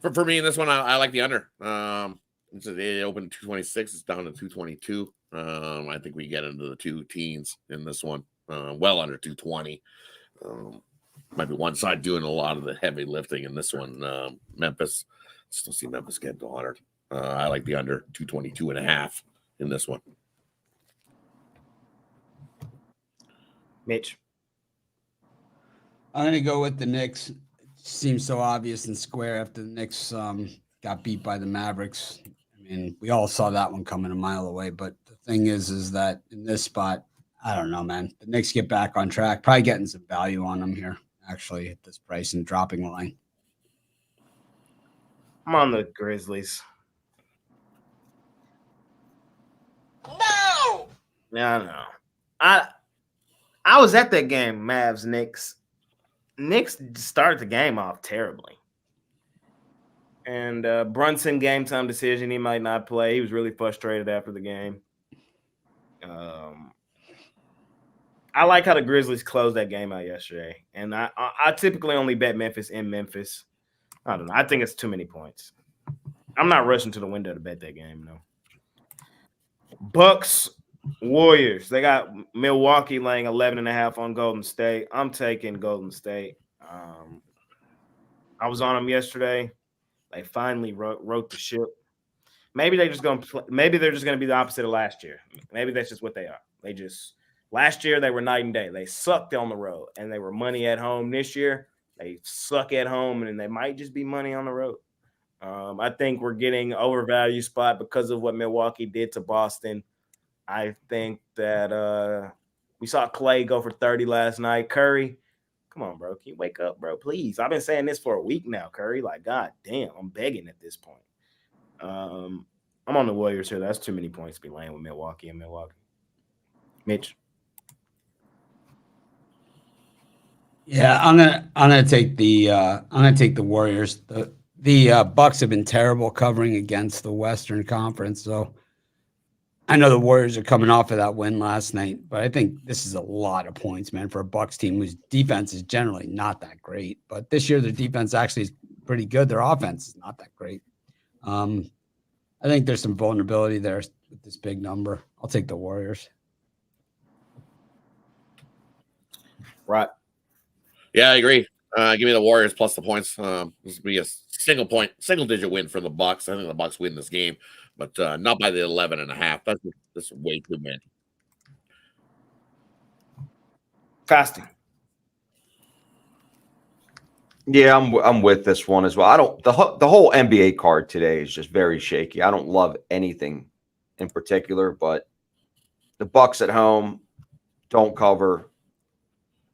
for me in this one, I like the under. It opened 226. It's down to 222. I think we get into the two teens in this one. Well under 220. Might be one side doing a lot of the heavy lifting in this one. Memphis, still see Memphis get to 100. I like the under 222.5 in this one. Mitch. I'm going to go with the Knicks. It seems so obvious and square after the Knicks got beat by the Mavericks. I mean, we all saw that one coming a mile away. But the thing is that in this spot, I don't know, man. The Knicks get back on track. Probably getting some value on them here, actually, at this price and dropping line. I'm on the Grizzlies. No! Yeah, I know. I was at that game, Mavs Knicks. Knicks started the game off terribly. And Brunson, game time decision, he might not play. He was really frustrated after the game. I like how the Grizzlies closed that game out yesterday. And I typically only bet Memphis in Memphis. I don't know. I think it's too many points. I'm not rushing to the window to bet that game, no. Bucks, Warriors. They got Milwaukee laying 11.5 on Golden State. I'm taking Golden State. I was on them yesterday. They finally wrote the ship. Maybe they're just gonna be the opposite of last year. Maybe that's just what they are. Last year they were night and day. They sucked on the road and they were money at home. This year they suck at home and they might just be money on the road. I think we're getting overvalued spot because of what Milwaukee did to Boston. I think that we saw Clay go for 30 last night. Curry, come on, bro. Can you wake up, bro? Please. I've been saying this for a week now, Curry. Like, God damn, I'm begging at this point. I'm on the Warriors here. That's too many points to be laying with Milwaukee and Milwaukee. Mitch. Yeah, I'm gonna take the Warriors. The Bucks have been terrible covering against the Western Conference, so I know the Warriors are coming off of that win last night, but I think this is a lot of points, man, for a Bucks team whose defense is generally not that great. But this year, their defense actually is pretty good. Their offense is not that great. I think there's some vulnerability there with this big number. I'll take the Warriors. Right. Yeah, I agree. Give me the Warriors plus the points. This will be a single digit win for the Bucks. I think the Bucks win this game, but not by the 11.5. That's way too many. Fasting. Yeah, I'm with this one as well. I don't the whole NBA card today is just very shaky. I don't love anything in particular, but the Bucks at home don't cover,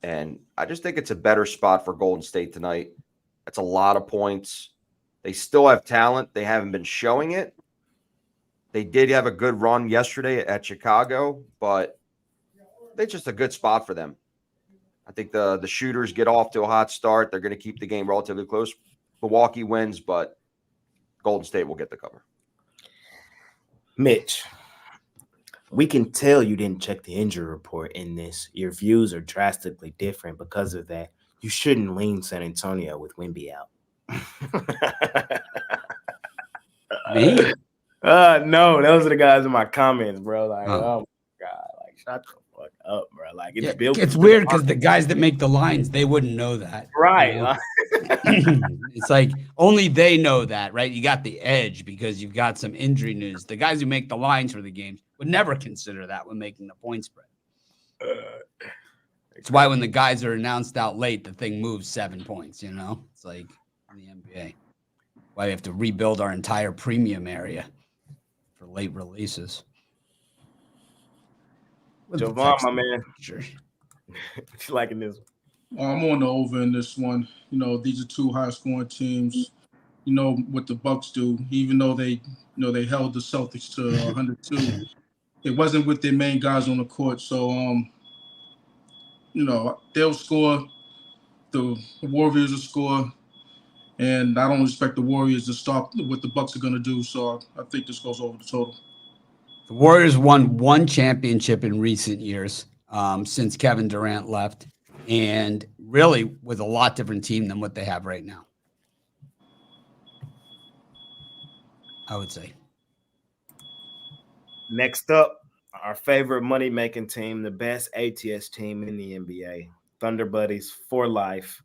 and I just think it's a better spot for Golden State tonight. That's a lot of points. They still have talent. They haven't been showing it. They did have a good run yesterday at Chicago, but it's just a good spot for them. I think the shooters get off to a hot start. They're going to keep the game relatively close. Milwaukee wins, but Golden State will get the cover. Mitch, we can tell you didn't check the injury report in this. Your views are drastically different because of that. You shouldn't lean San Antonio with Wemby out. Me? No, those are the guys in my comments, bro. Like, oh my God, like, shut the fuck up, bro. Like, it's weird because the guys that make the lines, they wouldn't know that, right? You know? It's like only they know that, right? You got the edge because you've got some injury news. The guys who make the lines for the games would never consider that when making the point spread. It's why when the guys are announced out late, the thing moves 7 points. You know, it's like in the NBA. Why we have to rebuild our entire premium area for late releases. Jovan, my man. Sure. She's liking this one. I'm on the over in this one. These are two high-scoring teams. What the Bucks do, even though they held the Celtics to 102. It wasn't with their main guys on the court, so they'll score. The Warriors will score, and I don't expect the Warriors to stop what the Bucks are going to do. So I think this goes over the total. The Warriors won one championship in recent years since Kevin Durant left, and really with a lot different team than what they have right now, I would say. Next up, our favorite money-making team, the best ATS team in the NBA, Thunder Buddies for life.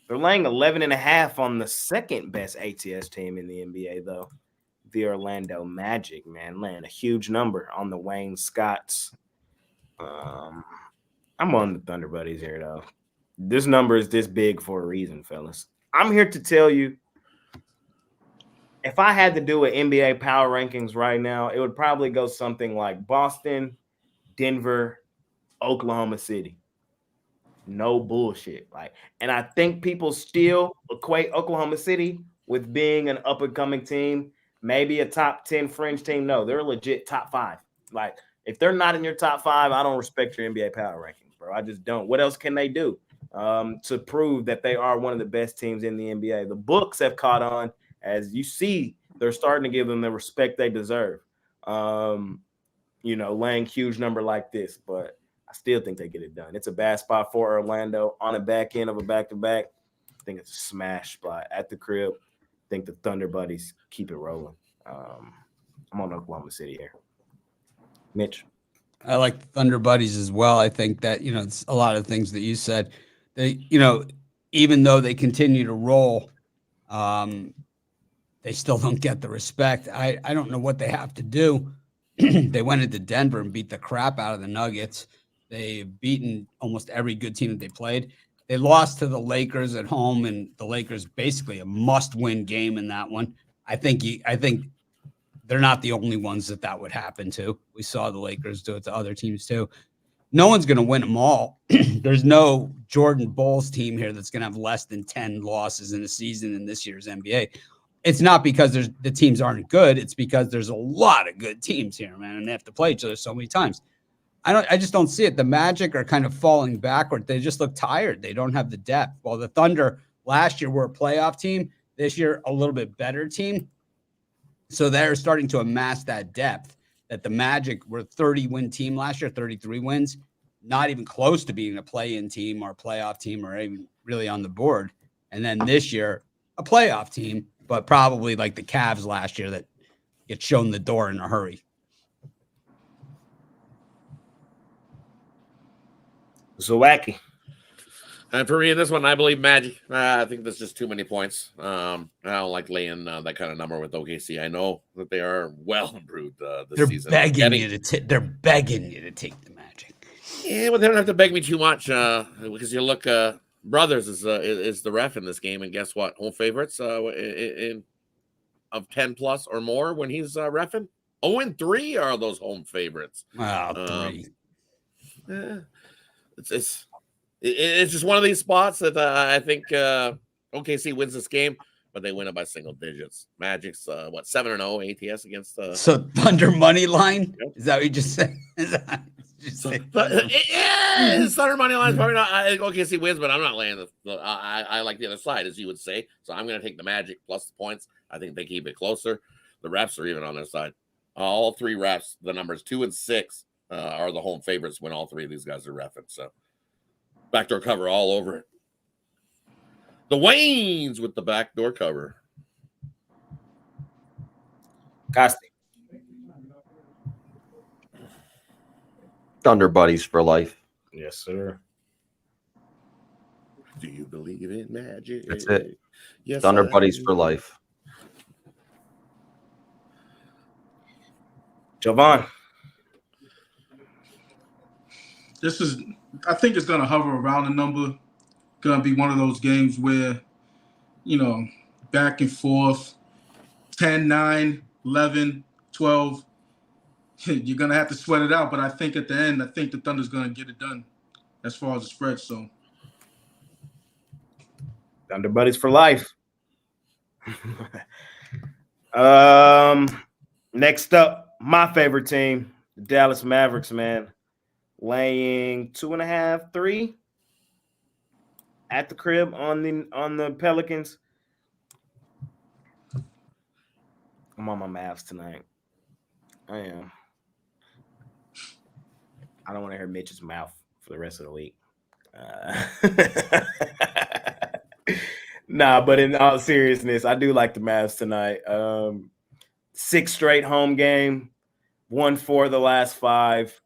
They're laying 11.5 on the second best ATS team in the NBA, though. The Orlando Magic, man, laying a huge number on the Wayne Scotts. I'm on the Thunder Buddies here, though. This number is this big for a reason, fellas. I'm here to tell you, if I had to do an NBA power rankings right now, it would probably go something like Boston, Denver, Oklahoma City. No bullshit. And I think people still equate Oklahoma City with being an up-and-coming team, maybe a top 10 fringe team. No, they're a legit top 5. If they're not in your top 5, I don't respect your NBA power rankings, bro. I just don't. What else can they do to prove that they are one of the best teams in the NBA? The books have caught on. As you see, they're starting to give them the respect they deserve. Laying huge number like this, but I still think they get it done. It's a bad spot for Orlando on the back end of a back-to-back. I think it's a smash spot at the crib. I think the Thunder Buddies keep it rolling. I'm on Oklahoma City here. Mitch? I like the Thunder Buddies as well. I think that, it's a lot of things that you said. They, even though they continue to roll, they still don't get the respect. I don't know what they have to do. They went into Denver and beat the crap out of the Nuggets. They've beaten almost every good team that they played. They lost to the Lakers at home, and the Lakers basically a must-win game in that one. I think they're not the only ones that would happen to. We saw the Lakers do it to other teams too. No one's going to win them all. There's no Jordan Bulls team here that's going to have less than 10 losses in a season in this year's NBA. It's not because the teams aren't good. It's because there's a lot of good teams here, man, and they have to play each other so many times. I just don't see it. The Magic are kind of falling backward. They just look tired. They don't have the depth. While the Thunder last year were a playoff team, this year a little bit better team. So they're starting to amass that depth that the Magic were a 30-win team last year, 33 wins, not even close to being a play-in team or a playoff team or even really on the board. And then this year, a playoff team, but probably like the Cavs last year that get shown the door in a hurry. Zawacki. And for me in this one, I believe Magic. I think there's just too many points. I don't like laying that kind of number with OKC. I know that they are well improved this season. They're begging you to take the Magic. Yeah, but they don't have to beg me too much because you look. Brothers is the ref in this game, and guess what? Home favorites of 10 plus or more when he's reffing. 0-3 are those home favorites. Wow, 3. It's just one of these spots that I think OKC wins this game, but they win it by single digits. Magic's 7-0 ATS against so Thunder money line. Yep. Is that what you just said? Thunder money line is probably not. OKC wins, but I'm not laying I like the other side, as you would say. So I'm going to take the Magic plus the points. I think they keep it closer. The refs are even on their side. All three refs, the numbers 2 and 6, are the home favorites when all three of these guys are reffing. So backdoor cover all over it. The Waynes with the backdoor cover. Costi. Thunder Buddies for life. Yes, sir. Do you believe in magic? That's it. Yes, Thunder Buddies for life. Jovan. I think it's going to hover around the number. Going to be one of those games where, back and forth, 10, 9, 11, 12. you're gonna have to sweat it out. But I think at the end, I think the Thunder's gonna get it done as far as the spread. So Thunder buddies for life. Next up, my favorite team, the Dallas Mavericks, man, laying 2.5, 3 at the crib on the Pelicans. I'm on my Mavs tonight. I am. I don't want to hear Mitch's mouth for the rest of the week. Nah, but in all seriousness, I do like the Mavs tonight. 6 straight home game, won 4 of the last 5.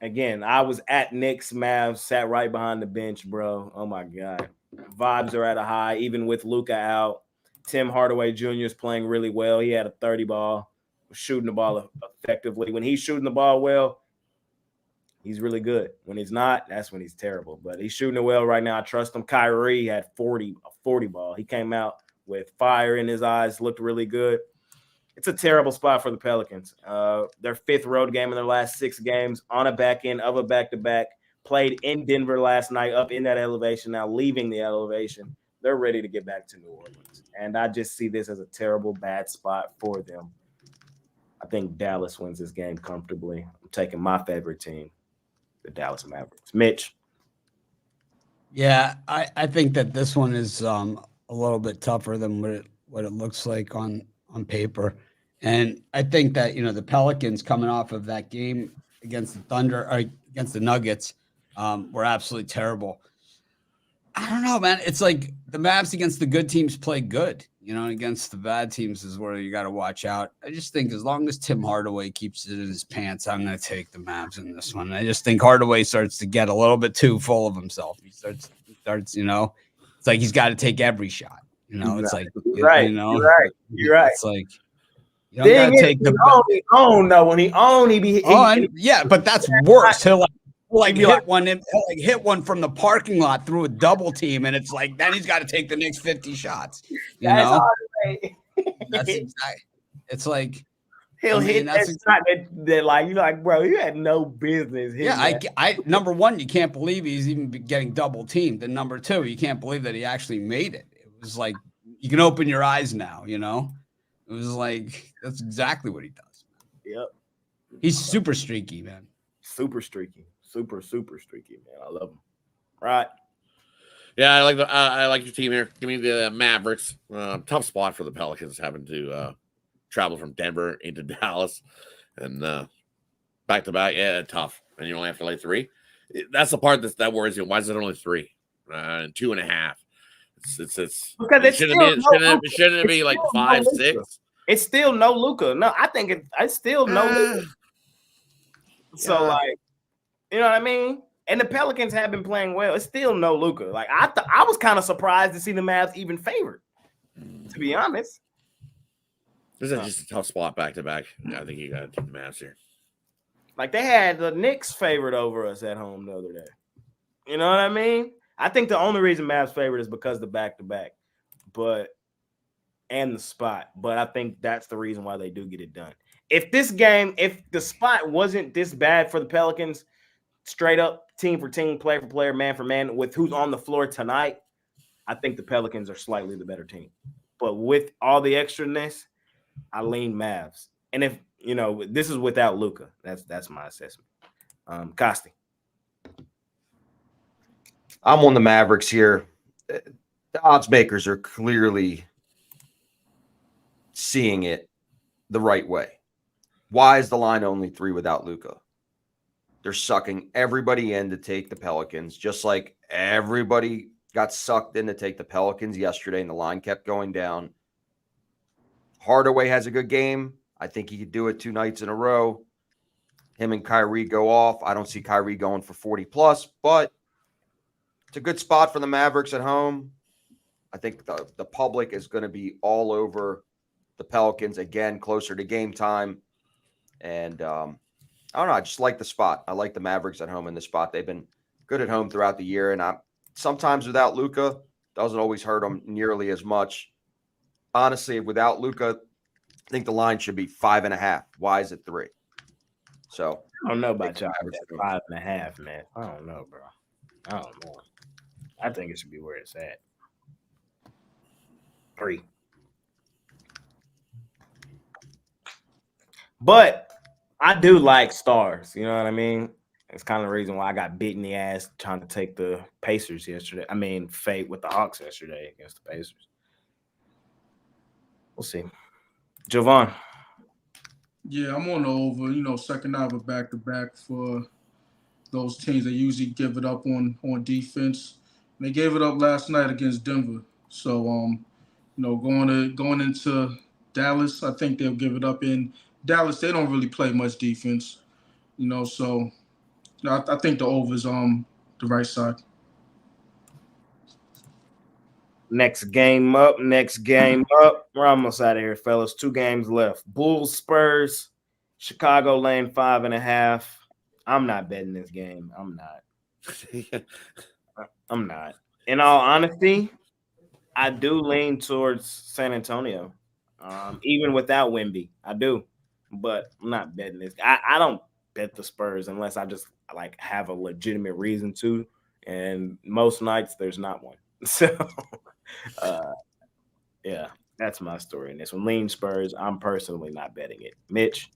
Again, I was at Knicks Mavs, sat right behind the bench, bro. Oh my God. Vibes are at a high, even with Luka out. Tim Hardaway Jr. is playing really well. He had a 30 ball, shooting the ball effectively. When he's shooting the ball well, he's really good. When he's not, that's when he's terrible. But he's shooting it well right now. I trust him. Kyrie had a 40 ball. He came out with fire in his eyes, looked really good. It's a terrible spot for the Pelicans. Their 5th road game in their last 6 games on a back end of a back-to-back. Played in Denver last night, up in that elevation, now leaving the elevation. They're ready to get back to New Orleans. And I just see this as a terrible, bad spot for them. I think Dallas wins this game comfortably. I'm taking my favorite team, the Dallas Mavericks. Mitch. Yeah, I think that this one is a little bit tougher than what it looks like on paper. And I think that, the Pelicans coming off of that game against the Thunder, or against the Nuggets, were absolutely terrible. I don't know, man. It's like the Mavs against the good teams play good, and against the bad teams is where you got to watch out. I just think as long as Tim Hardaway keeps it in his pants, I'm going to take the Mavs in this one. I just think Hardaway starts to get a little bit too full of himself. He starts, it's like he's got to take every shot. It's like, You're right. It's like, you don't gotta take the own though. When he own, he be yeah, but that's worse. He'll hit one from the parking lot through a double team, and it's like then he's got to take the next 50 shots. That's exactly. It's like he'll hit that shot that like you're like, bro, you had no business. I number one, you can't believe he's even getting double teamed, and number two, you can't believe that he actually made it. It was like you can open your eyes now. It was like that's exactly what he does. Yep. He's super streaky, man. Super streaky. Super streaky, man. I love him. Right. Yeah, I like your team here. Give me the Mavericks. Tough spot for the Pelicans having to travel from Denver into Dallas and back to back. Yeah, tough. And you only have to lay 3. That's the part that worries you. Why is it only 3 and 2.5? It's because it shouldn't be like 5, 6. It's still no Luka. No, I think it's still no Luka. So like, you know what I mean? And the Pelicans have been playing well. It's still no Luka. Like I was kind of surprised to see the Mavs even favored. To be honest, this is just a tough spot back to back. I think you got to take the Mavs here. Like they had the Knicks favored over us at home the other day. You know what I mean? I think the only reason Mavs favored is because the back-to-back, and the spot. But I think that's the reason why they do get it done. If the spot wasn't this bad for the Pelicans, straight up team for team, player for player, man for man, with who's on the floor tonight, I think the Pelicans are slightly the better team. But with all the extraness, I lean Mavs. And if this is without Luka, that's my assessment. Costi. I'm on the Mavericks here. The odds makers are clearly seeing it the right way. Why is the line only 3 without Luka? They're sucking everybody in to take the Pelicans, just like everybody got sucked in to take the Pelicans yesterday, and the line kept going down. Hardaway has a good game. I think he could do it 2 nights in a row. Him and Kyrie go off. I don't see Kyrie going for 40 plus, but it's a good spot for the Mavericks at home. I think the public is going to be all over the Pelicans again, closer to game time. And I don't know. I just like the spot. I like the Mavericks at home in the spot. They've been good at home throughout the year. And sometimes without Luka, doesn't always hurt them nearly as much. Honestly, without Luka, I think the line should be 5.5. Why is it 3? So I don't know about y'all with that 5.5, man. I don't know, bro. I don't know. I think it should be where it's at. 3. But I do like stars. You know what I mean? It's kind of the reason why I got beat in the ass trying to take the Pacers yesterday. I mean, fate with the Hawks yesterday against the Pacers. We'll see. Jovan. Yeah, I'm on the over. You know, second half of back-to-back for those teams. They usually give it up on defense. And they gave it up last night against Denver. So, you know, going into Dallas, I think they'll give it up. In Dallas, they don't really play much defense. You know, so I think the over is the right side. Next game up. We're almost out of here, fellas. 2 games left. Bulls, Spurs, Chicago laying 5.5. I'm not betting this game. I'm not. In all honesty, I do lean towards San Antonio, even without Wemby. I do, but I'm not betting this. I don't bet the Spurs unless I just like have a legitimate reason to, and most nights there's not one. So, yeah, that's my story in this one. Lean Spurs. I'm personally not betting it. Mitch.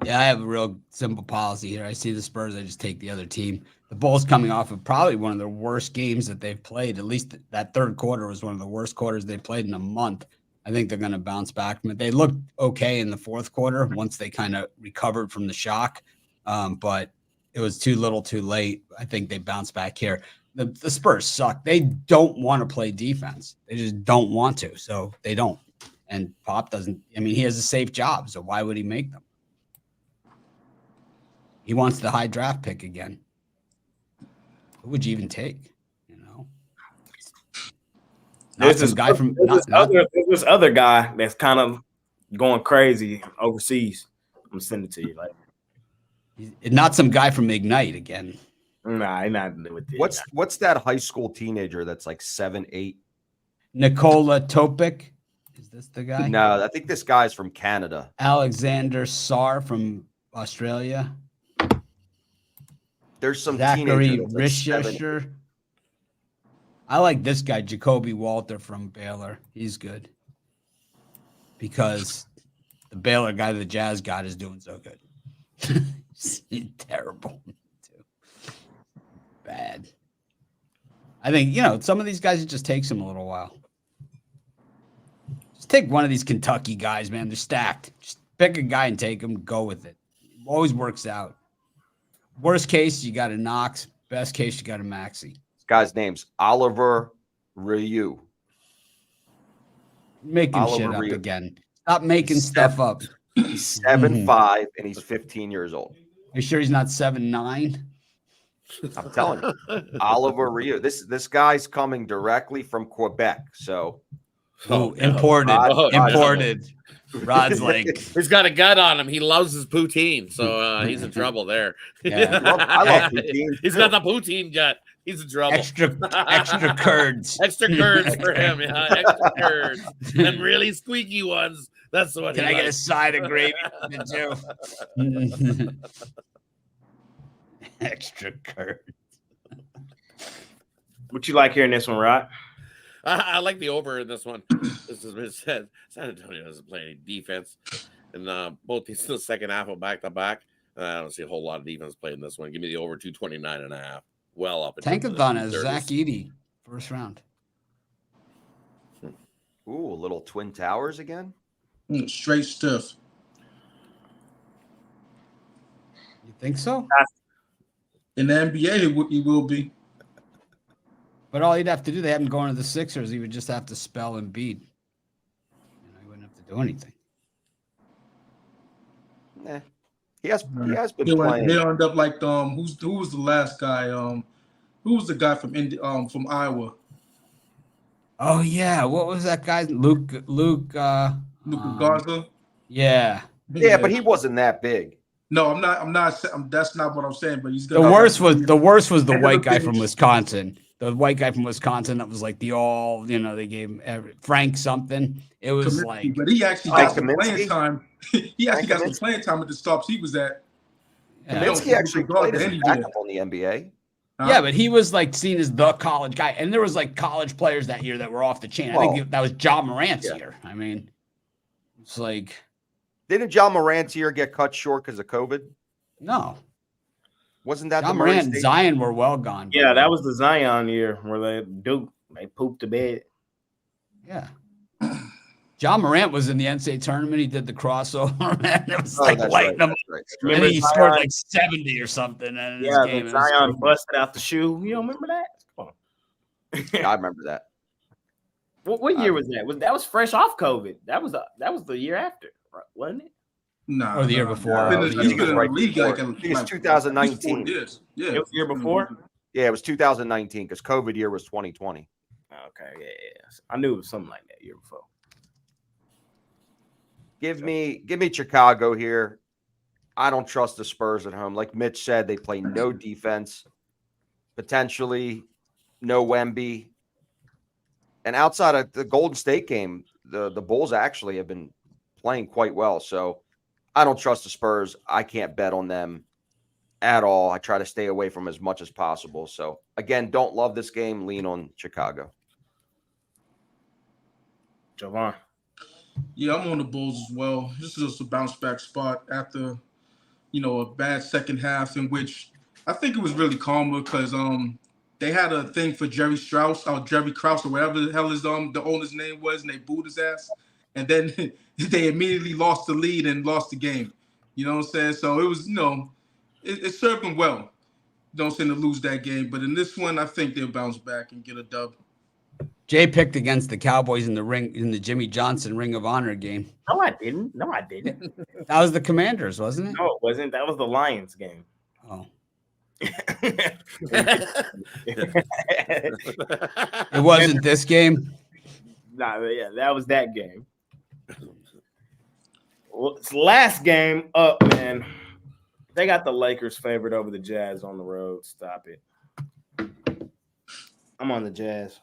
Yeah, I have a real simple policy here. I see the Spurs, I just take the other team. The Bulls coming off of probably one of the worst games that they've played. At least that third quarter was one of the worst quarters they played in a month. I think they're going to bounce back from it. They looked okay in the fourth quarter once they kind of recovered from the shock, but it was too little too late. I think they bounce back here. The Spurs suck. They don't want to play defense. They just don't want to, so they don't. And Pop doesn't – I mean, he has a safe job, so why would he make them? He wants the high draft pick again. Who would you even take? You know, There's this other guy that's kind of going crazy overseas. I'm gonna send it to you. Like, not some guy from Ignite again. Nah, he's not with you. What's that high school teenager that's like 7'8"? Nikola Topic. Is this the guy? No, I think this guy's from Canada. Alexander Sarr from Australia. There's some Zachary Richester. I like this guy, Jacoby Walter from Baylor. He's good because the Baylor guy the Jazz got is doing so good. He's terrible too. Bad. I think, you know, some of these guys, it just takes them a little while. Just take one of these Kentucky guys, man. They're stacked. Just pick a guy and take him. Go with it. Always works out. Worst case, you got a Knox. Best case, you got a Maxey. This guy's name's Oliver Ryu. Making Oliver shit up Ryu. Again. Stop making stuff up. He's 7'5" and he's 15 years old. Are you sure he's not 7'9"? I'm telling you, Oliver Ryu. This guy's coming directly from Quebec. So, imported. Rod's like, he's got a gut on him. He loves his poutine, so he's in trouble there. Yeah. I love poutine. He's got the poutine gut. He's in trouble. extra curds. Extra curds for him. Yeah, extra curds. Them really squeaky ones. That's what. Can I get a side of gravy too? Extra curds. What you like hearing this one, Rod? I like the over in this one. This is what it said. San Antonio doesn't play any defense, and both these the second half of back to back. I don't see a whole lot of defense played in this one. Give me the over 229.5. Well up. Tankathon has Zach Edey, first round. Ooh, a little Twin Towers again. Straight stiff. You think so? In the NBA, he will be. But all he'd have to do, they have him going to the Sixers. He would just have to spell Embiid. You know, he wouldn't have to do anything. Nah. He has been playing. They end up like who was the last guy? Who was the guy from Iowa? Oh yeah, what was that guy? Luke Garza. Yeah. Yeah, but he wasn't that big. No, I'm not. That's not what I'm saying. But he's the worst was the white guy from Wisconsin. The white guy from Wisconsin that was like they gave him Frank something. It was Kaminsky, like, but he actually got some playing time. He actually got some playing time at the stops he was at. Yeah. Kaminsky actually played as a Any backup year. on the NBA. Yeah, but he was like seen as the college guy, and there was like college players that year that were off the chain. I Well, think that was John Morant's yeah. year. I mean, it's like Didn't John Morant's year get cut short because of COVID? no. Wasn't that John the Murray Morant and State? Zion were well gone. by Yeah, then. that was the Zion year where they pooped the bed. Yeah. John Morant was in the NCAA tournament. He did the crossover, man. It was Oh, like that's lighting right. him. That's right. I Remember think he scored like 70 or something in his Yeah, game. then It was Zion crazy. busted out the shoe. You don't remember that? Come Yeah, I on. remember that. What year was that? That was fresh off COVID. That was the year after, wasn't it? Nah, Or the year before. I've been I in, think he's it been was in right the league before. like, I think it's like 2019. 4 years. Yeah, It was the year before. Yeah, it was 2019 because COVID year was 2020. Okay, yeah. I knew it was something like that year before. Give me Chicago here. I don't trust the Spurs at home. Like Mitch said, they play no defense, potentially no Wemby. And outside of the Golden State game, the Bulls actually have been playing quite well. So I don't trust the Spurs. I can't bet on them at all. I try to stay away from as much as possible. So again, don't love this game. Lean on Chicago. Javon. Yeah, I'm on the Bulls as well. This is just a bounce back spot after, a bad second half in which I think it was really calmer because they had a thing for Jerry Krause or whatever the hell the owner's name was, and they booed his ass, and then they immediately lost the lead and lost the game. You know what I'm saying? So it was, it served them well. Don't say to lose that game, but in this one, I think they'll bounce back and get a dub. Jay picked against the Cowboys in the Jimmy Johnson Ring of Honor game. No, I didn't. That was the Commanders, wasn't it? No, it wasn't. That was the Lions game. Oh. It It wasn't this game. Nah, yeah, that was that game. Well, it's last game up, man. They got the Lakers favored over the Jazz on the road. Stop it. I'm on the Jazz.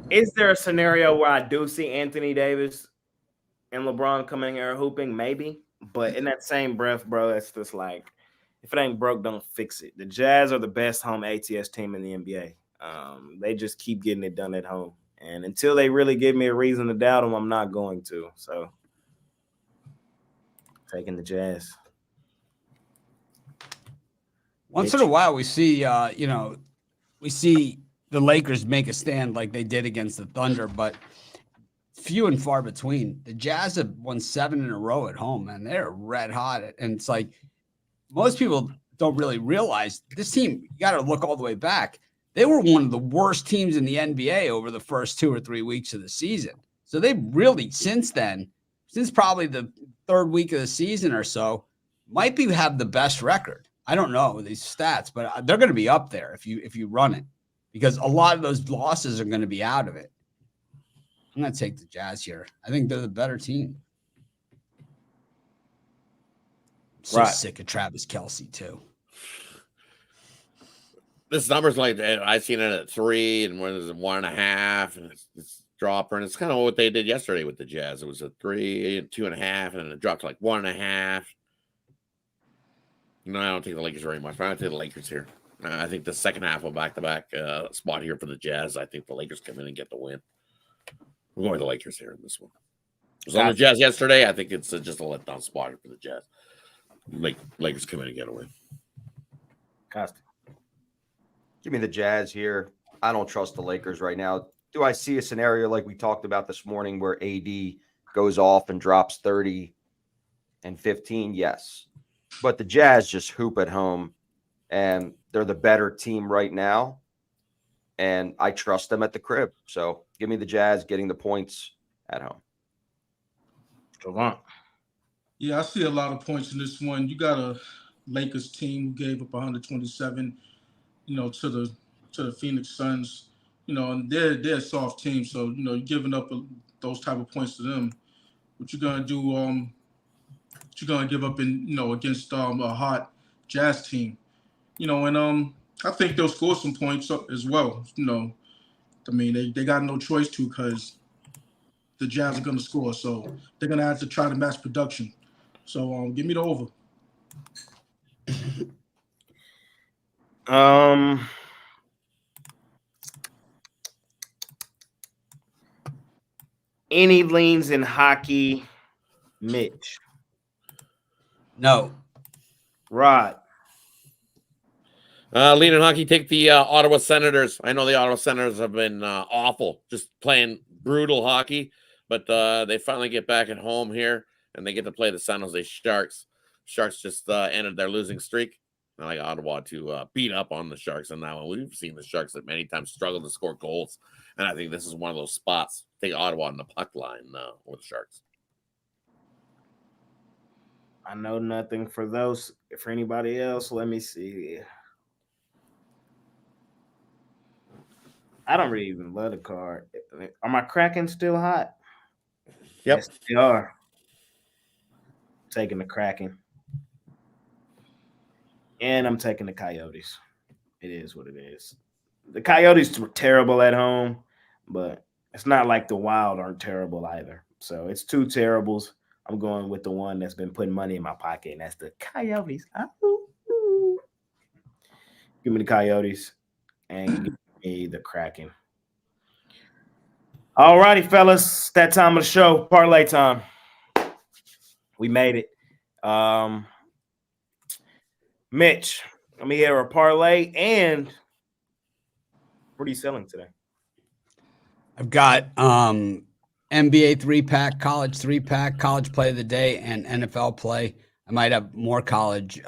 Is there a scenario where I do see Anthony Davis and LeBron coming here hooping? Maybe. But in that same breath, bro, it's just like, if it ain't broke, don't fix it. The Jazz are the best home ATS team in the NBA. They just keep getting it done at home. And until they really give me a reason to doubt them, I'm not going to. So, taking the Jazz. Once in a while, we see, we see the Lakers make a stand like they did against the Thunder, but few and far between. The Jazz have won 7 in a row at home, man. They're red hot. And it's like most people don't really realize this team, you got to look all the way back. They were one of the worst teams in the NBA over the first 2 or 3 weeks of the season. So they really, since probably the third week of the season or so, might have the best record. I don't know these stats, but they're going to be up there if you run it, because a lot of those losses are going to be out of it. I'm going to take the Jazz here. I think they're the better team. I'm so sick of Travis Kelce too. This number's like I've seen it at 3 and when it's 1.5 and it's dropper, and it's kind of what they did yesterday with the Jazz. It was a 3 and 2.5, and then it dropped to like 1.5. No, I don't think the Lakers very much. But I take the Lakers here. I think the second half will back-to-back spot here for the Jazz. I think the Lakers come in and get the win. We're going with the Lakers here in this one. It was on the Jazz yesterday. I think it's just a letdown spot for the Jazz. Lakers come in and get a win. Costa. Give me the Jazz here. I don't trust the Lakers right now. Do I see a scenario like we talked about this morning where AD goes off and drops 30 and 15? Yes. But the Jazz just hoop at home, and they're the better team right now, and I trust them at the crib. So give me the Jazz getting the points at home. Javon. Yeah, I see a lot of points in this one. You got a Lakers team who gave up 127, to the Phoenix Suns, and they're a soft team. So, you're giving up those type of points to them. What you gonna do? What you gonna give up against a hot Jazz team? And I think they'll score some points as well. I mean, they got no choice to, because the Jazz are going to score. So they're going to have to try to match production. So give me the over. Any leans in hockey, Mitch? No. Rod? Leaning hockey, take the Ottawa Senators. I know the Ottawa Senators have been awful, just playing brutal hockey, but they finally get back at home here, and they get to play the San Jose Sharks. Sharks just ended their losing streak. I like Ottawa to beat up on the Sharks on that one. We've seen the Sharks at many times struggle to score goals, and I think this is one of those spots. Take Ottawa on the puck line over the Sharks. I know nothing for those. For anybody else, let me see. I don't really even love the card. Are my Kraken still hot? Yep. Yes, they are. Taking the Kraken. And I'm taking the Coyotes. It is what it is. The Coyotes were terrible at home, but it's not like the Wild aren't terrible either. So it's two terribles. I'm going with the one that's been putting money in my pocket, and that's the Coyotes. Give me the Coyotes, and you give me the Kraken. All righty, fellas. That time of the show. Parlay time. We made it. Mitch, let me hear a parlay. And what are you selling today? I've got NBA 3-pack, college 3-pack, college play of the day, and NFL play. I might have more college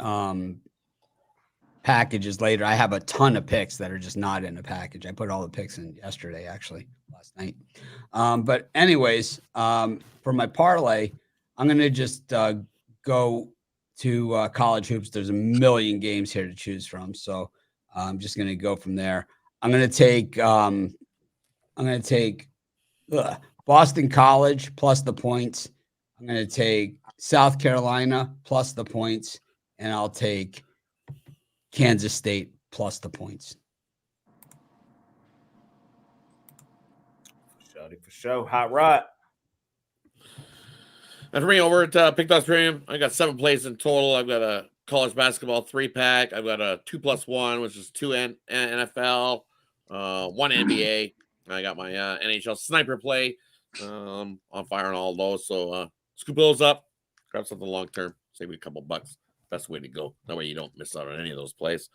packages later. I have a ton of picks that are just not in a package. I put all the picks in yesterday, actually, last night. But anyways, for my parlay, I'm going to just go to college hoops. There's a million games here to choose from. So I'm just going to go from there. I'm going to take Boston College plus the points. I'm going to take South Carolina plus the points, and I'll take Kansas State plus the points. For sure. Hot Rod. And for me, over at Pick Dogs Premium, I got 7 plays in total. I've got a college basketball 3-pack. I've got a 2+1, which is 2 NFL, 1 NBA. I got my NHL sniper play on fire on all those. So scoop those up, grab something long term, save me a couple bucks. Best way to go. That way you don't miss out on any of those plays.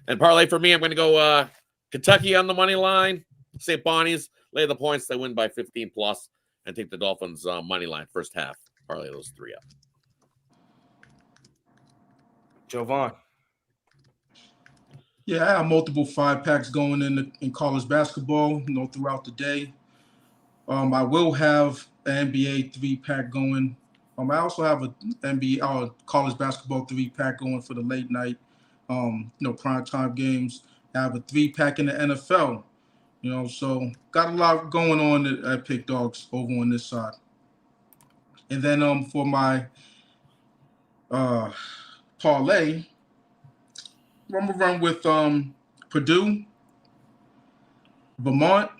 And parlay for me, I'm going to go Kentucky on the money line, St. Bonnie's, lay the points. They win by 15 plus, and take the Dolphins money line first half. Parlay those 3 up. Jovan. Yeah, I have multiple 5-packs going in college basketball, throughout the day. I will have an NBA 3-pack going. I also have an NBA college basketball 3-pack going for the late night, prime time games. I have a 3-pack in the NFL. So got a lot going on at Pick Dogs over on this side. And then for my parlay, I'm gonna run with Purdue, Vermont,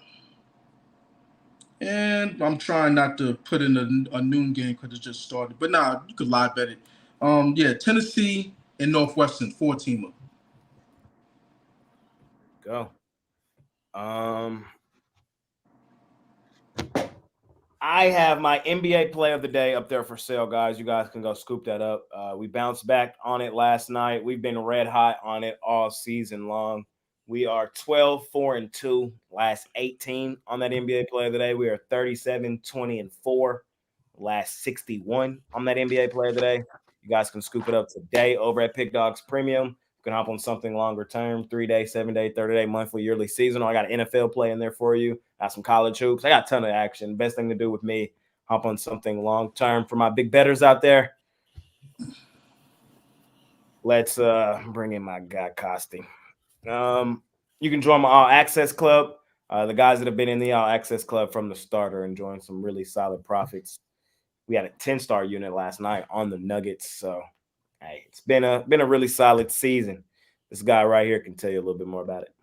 and I'm trying not to put in a noon game because it just started. But nah, you could live bet it. Tennessee and Northwestern 4-teamer. Go. I have my NBA play of the day up there for sale, guys. You guys can go scoop that up. We bounced back on it last night. We've been red hot on it all season long. We are 12-4-2, last 18 on that NBA play of the day. We are 37-20-4, last 61 on that NBA play of the day. You guys can scoop it up today over at Pick Dogs Premium. You can hop on something longer term, 3-day, 7-day, 30-day, monthly, yearly, seasonal. I got an NFL play in there for you. I got some college hoops. I got a ton of action. Best thing to do with me, hop on something long term. For my big bettors out there, let's bring in my guy Costi. You can join my All Access Club. The guys that have been in the All Access Club from the start are enjoying some really solid profits. We had a 10-star unit last night on the Nuggets, so hey, it's been a really solid season. This guy right here can tell you a little bit more about it.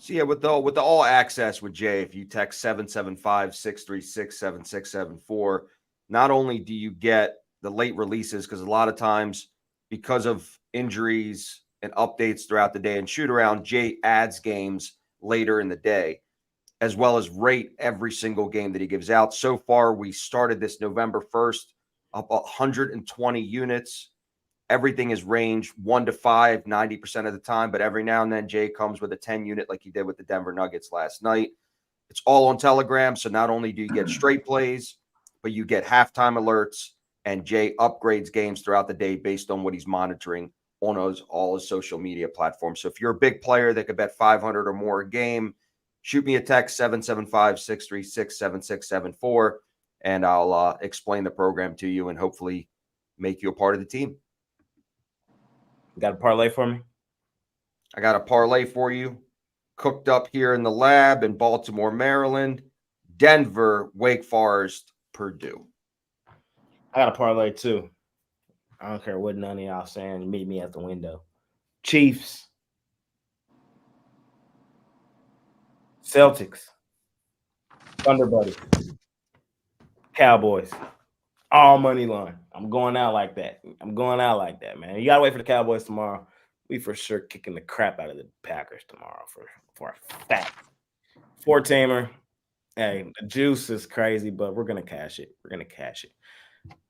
So yeah, with the all access with Jay, if you text 775-636-7674, not only do you get the late releases, because a lot of times because of injuries and updates throughout the day and shoot around, Jay adds games later in the day, as well as rate every single game that he gives out. So far, we started this November 1st up 120 units. Everything is ranged 1 to 5, 90% of the time, but every now and then Jay comes with a 10 unit like he did with the Denver Nuggets last night. It's all on Telegram, so not only do you get straight plays, but you get halftime alerts, and Jay upgrades games throughout the day based on what he's monitoring on all his social media platforms. So if you're a big player that could bet 500 or more a game, shoot me a text 775-636-7674, and I'll explain the program to you and hopefully make you a part of the team. You got a parlay for me? I got a parlay for you. Cooked up here in the lab in Baltimore, Maryland. Denver, Wake Forest, Purdue. I got a parlay too. I don't care what none of y'all saying. Meet me at the window. Chiefs. Celtics. Thunder Buddies. Cowboys. All money line. I'm going out like that. Man. You gotta wait for the Cowboys tomorrow. We for sure kicking the crap out of the Packers tomorrow for a fact. 4-teamer. Hey, the juice is crazy, but we're gonna cash it.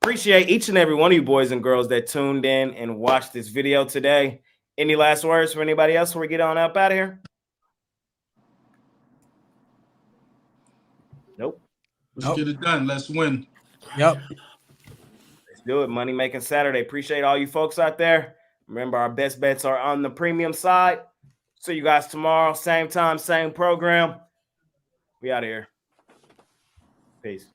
Appreciate each and every one of you boys and girls that tuned in and watched this video today. Any last words for anybody else before we get on up out of here? Nope. Let's get it done. Let's win. Yep. Let's do it. Money making Saturday. Appreciate all you folks out there. Remember, our best bets are on the premium side. See you guys tomorrow. Same time, same program. We out of here. Peace.